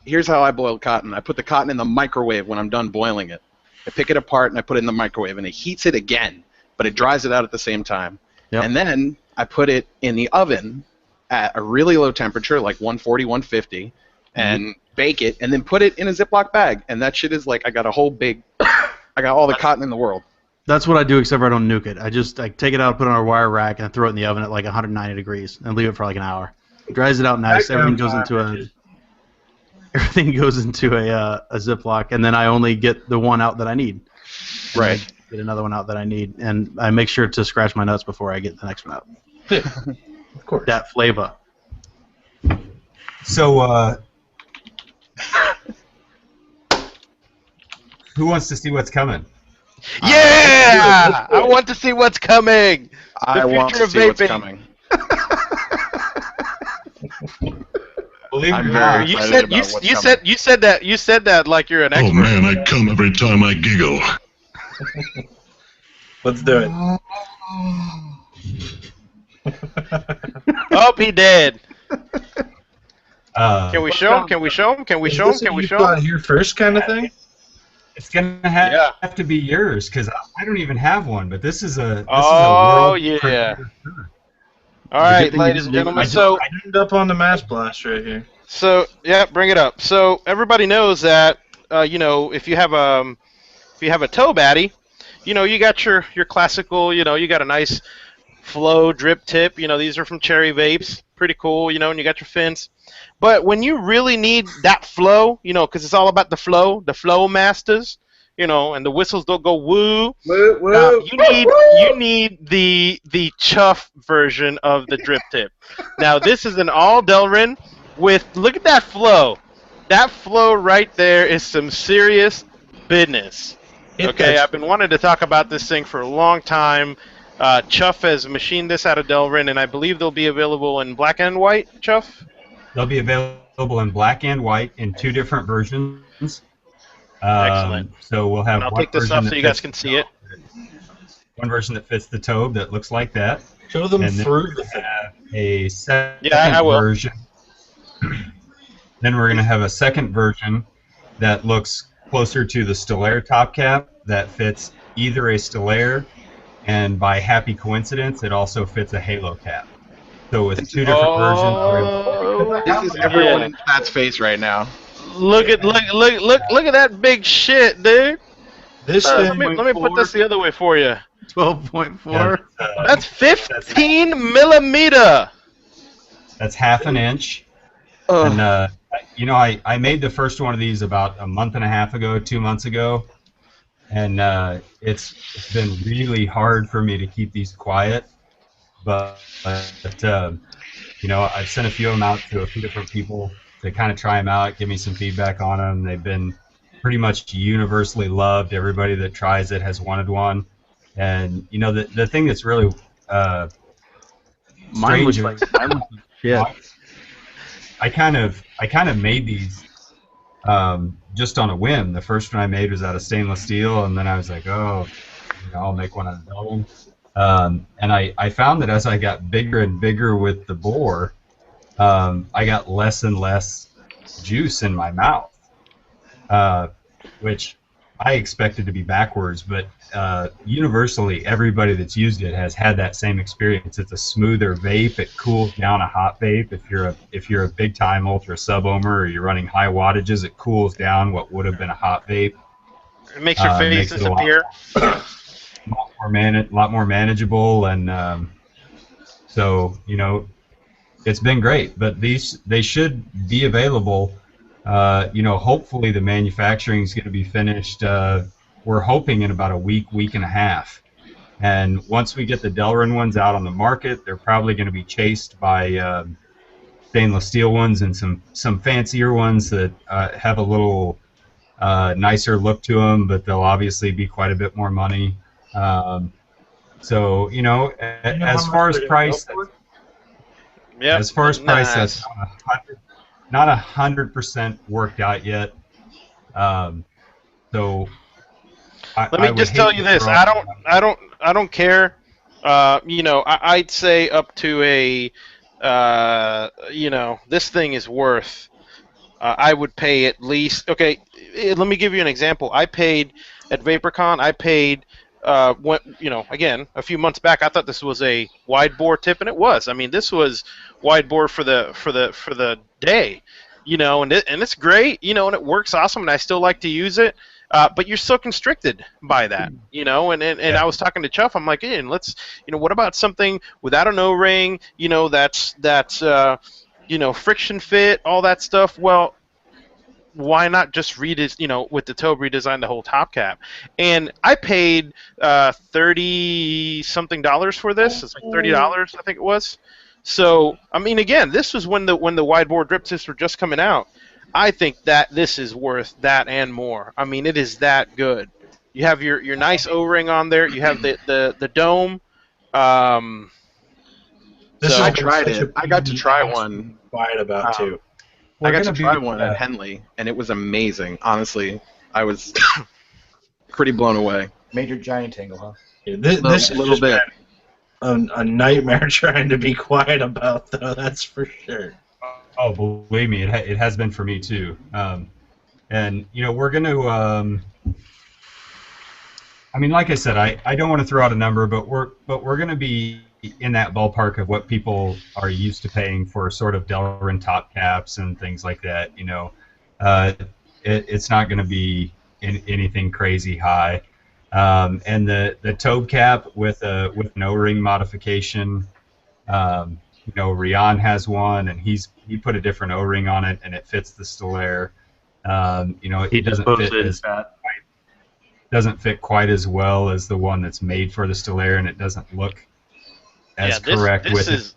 here's how I boil cotton. I put the cotton in the microwave when I'm done boiling it. I pick it apart and I put it in the microwave, and it heats it again, but it dries it out at the same time. Yep. And then I put it in the oven at a really low temperature, like 140, 150, and bake it, and then put it in a Ziploc bag. And that shit is like, I got a whole big, I got all the cotton in the world. That's what I do, except for I don't nuke it. I just take it out, put it on a wire rack, and I throw it in the oven at like 190 degrees, and leave it for like an hour. It dries it out nice. Everything goes into a Ziploc, and then I only get the one out that I need. Right. Get another one out that I need, and I make sure to scratch my nuts before I get the next one out. Of course. That flavor. So, who wants to see what's coming? Yeah! I want to see what's coming. I want to see what's coming. Believe I'm it or very not, excited You said that like you're an expert. Oh man, I come every time I giggle. Let's do it. Oh, he dead. Uh, Can we show him? Can we show him? Can we show him? Can we show him? Here first, kind of thing. it's gonna have to be yours because I don't even have one. But this is a Oh, world yeah. premiere. All right, ladies and gentlemen. So I turned up on the mass blast right here. So yeah, bring it up. So everybody knows that if you have a tow baddie, you got your classical, you got a nice flow drip tip. These are from Cherry Vapes. Pretty cool, and you got your fins. But when you really need that flow, because it's all about the flow masters, and the whistles don't go woo. Woo. You need the chuff version of the drip tip. Now this is an all Delrin with, look at that flow. That flow right there is some serious business. Okay, I've been wanting to talk about this thing for a long time. Chuff has machined this out of Delrin, and I believe they'll be available in black and white. Chuff? They'll be available in black and white in 2 different versions. Excellent. So we'll have. And I'll take this off so you guys can see it. One version that fits the tobe that looks like that. Show them and through then have a second I will. version. Then we're going to have a second version that looks closer to the Stellaire top cap that fits either a Stellaire, and by happy coincidence, it also fits a Halo cap. So with 2 different versions. This is everyone in chat's face right now. Look at that big shit, dude. This let me put this the other way for you. 12.4. That's 15 millimeter. That's half an inch. And I made the first one of these about a month and a half ago, 2 months ago, and it's been really hard for me to keep these quiet. But I've sent a few of them out to a few different people to kind of try them out, give me some feedback on them. They've been pretty much universally loved. Everybody that tries it has wanted one. And the thing that's really Mine was strange. Yeah. I kind of made these just on a whim. The first one I made was out of stainless steel, and then I was like, I'll make one out of Delrin. And I found that as I got bigger and bigger with the bore, I got less and less juice in my mouth, which I expected to be backwards, but universally everybody that's used it has had that same experience. It's a smoother vape. It cools down a hot vape. If you're a big time ultra sub ohmer or you're running high wattages, it cools down what would have been a hot vape. It makes your face disappear. A lot more manageable, and so it's been great. But they should be available. Hopefully the manufacturing is going to be finished. We're hoping in about a week and a half. And once we get the Delrin ones out on the market, they're probably going to be chased by stainless steel ones and some fancier ones that have a little nicer look to them, but they'll obviously be quite a bit more money. So as far as price, that's not 100% worked out yet. So let me just tell you this: I don't care. I'd say up to a this thing is worth. I would pay at least. Okay, let me give you an example. I paid at VaporCon. I paid. Again, a few months back, I thought this was a wide bore tip, and it was. I mean, this was wide bore for the day, and it's great, and it works awesome, and I still like to use it. But you're so constricted by that, and I was talking to Chuff. I'm like, hey, and let's, what about something without an O-ring, that's friction fit, all that stuff. Well, why not just with the Tobe redesign the whole top cap? And I paid $30-something for this. It's like $30, I think it was. So, I mean, again, this was when the wide bore drip tips were just coming out. I think that this is worth that and more. I mean, it is that good. You have your nice O-ring on there. You have the dome. I tried it. I got to try one. Quiet about too. I got to try one at Henley, and it was amazing. Honestly, I was pretty blown away. Major giant tangle, huh? Yeah, this little bit. A nightmare trying to be quiet about, though. That's for sure. Oh, believe me, it has been for me too. And we're going to. I mean, like I said, I don't want to throw out a number, but we're going to be in that ballpark of what people are used to paying for sort of Delrin top caps and things like that. It's not going to be anything crazy high. And the tobe cap with an O-ring modification. Rian has one, and he put a different O-ring on it, and it fits the Stellaire. It doesn't fit quite as well as the one that's made for the Stellaire, and it doesn't look as correct with it.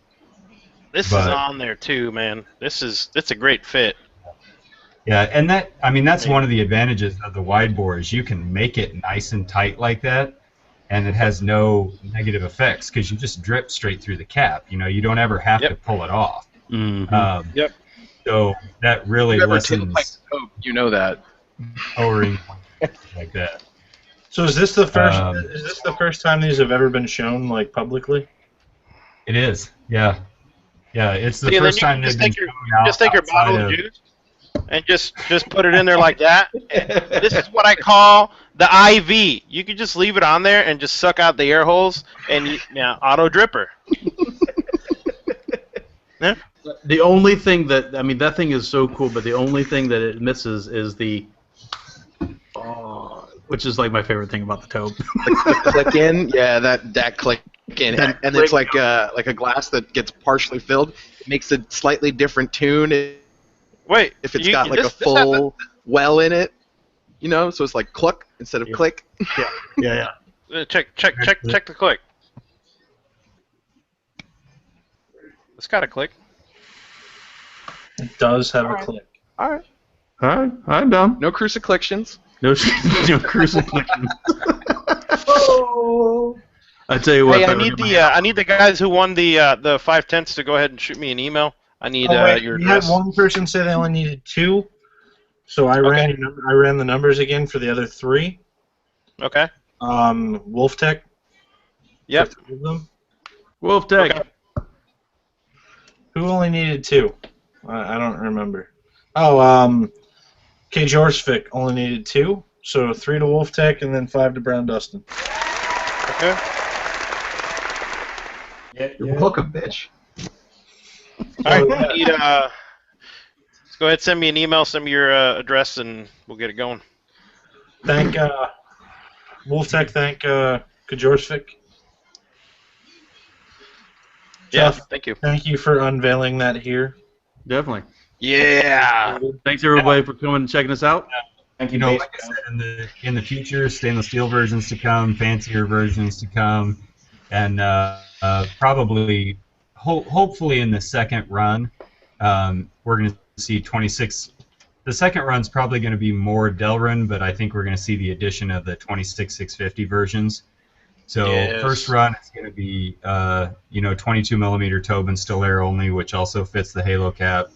This is on there too, man. It's a great fit. Yeah, and that's one of the advantages of the wide bore is you can make it nice and tight like that, and it has no negative effects because you just drip straight through the cap. You don't ever have to pull it off. Mm-hmm. So that really lessens. You know that. O-ring like that. So is this the first? Is this the first time these have ever been shown like publicly? It is. Yeah. Yeah, it's the first time they've been shown out. Just take your bottle of juice and just put it in there like that. This is what I call the IV. You can just leave it on there and just suck out the air holes and auto dripper. Yeah. The only thing that thing is so cool, but the only thing that it misses is the which is like my favorite thing about the tobe. The click in, yeah, that click in, and it's like a glass that gets partially filled. It makes a slightly different tune. Wait, if it's got like a full well in it, so it's like cluck instead of click. Yeah. Check the click. It's got a click. It does have a click. All right, I'm down. No crucifixions. No crucifixions. I tell you what. Hey, I need the guys who won the 5/10 to go ahead and shoot me an email. I need your We address. had one person say they only needed 2, so I ran the numbers again for the other 3. Okay. Wolftech. Yep. Wolftech. Okay. Who only needed 2? I don't remember. Oh, K. Jorsvik only needed 2, so 3 to Wolftech and then 5 to Brown Dustin. Okay. You're welcome, bitch. All right. I need, let's go ahead and send me an email, send me your address, and we'll get it going. Thank Wolftech. Thank Kajorsvik. Yeah, Jeff, thank you. Thank you for unveiling that here. Definitely. Yeah. Thanks everybody for coming and checking us out. Thank you. Like I said, in the future, stainless steel versions to come, fancier versions to come, and probably, hopefully in the second run, we're going to see 26. The second run's probably going to be more Delrin, but I think we're going to see the addition of the 26650 versions. So first run is going to be 22 millimeter Tobin Stellaire only, which also fits the Halo cap.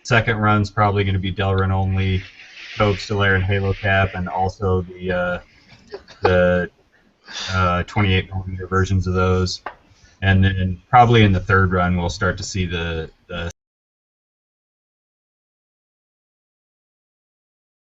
Second run's probably going to be Delrin only, Tobe Stellaire and Halo cap, and also the 28 millimeter versions of those. And then probably in the third run we'll start to see the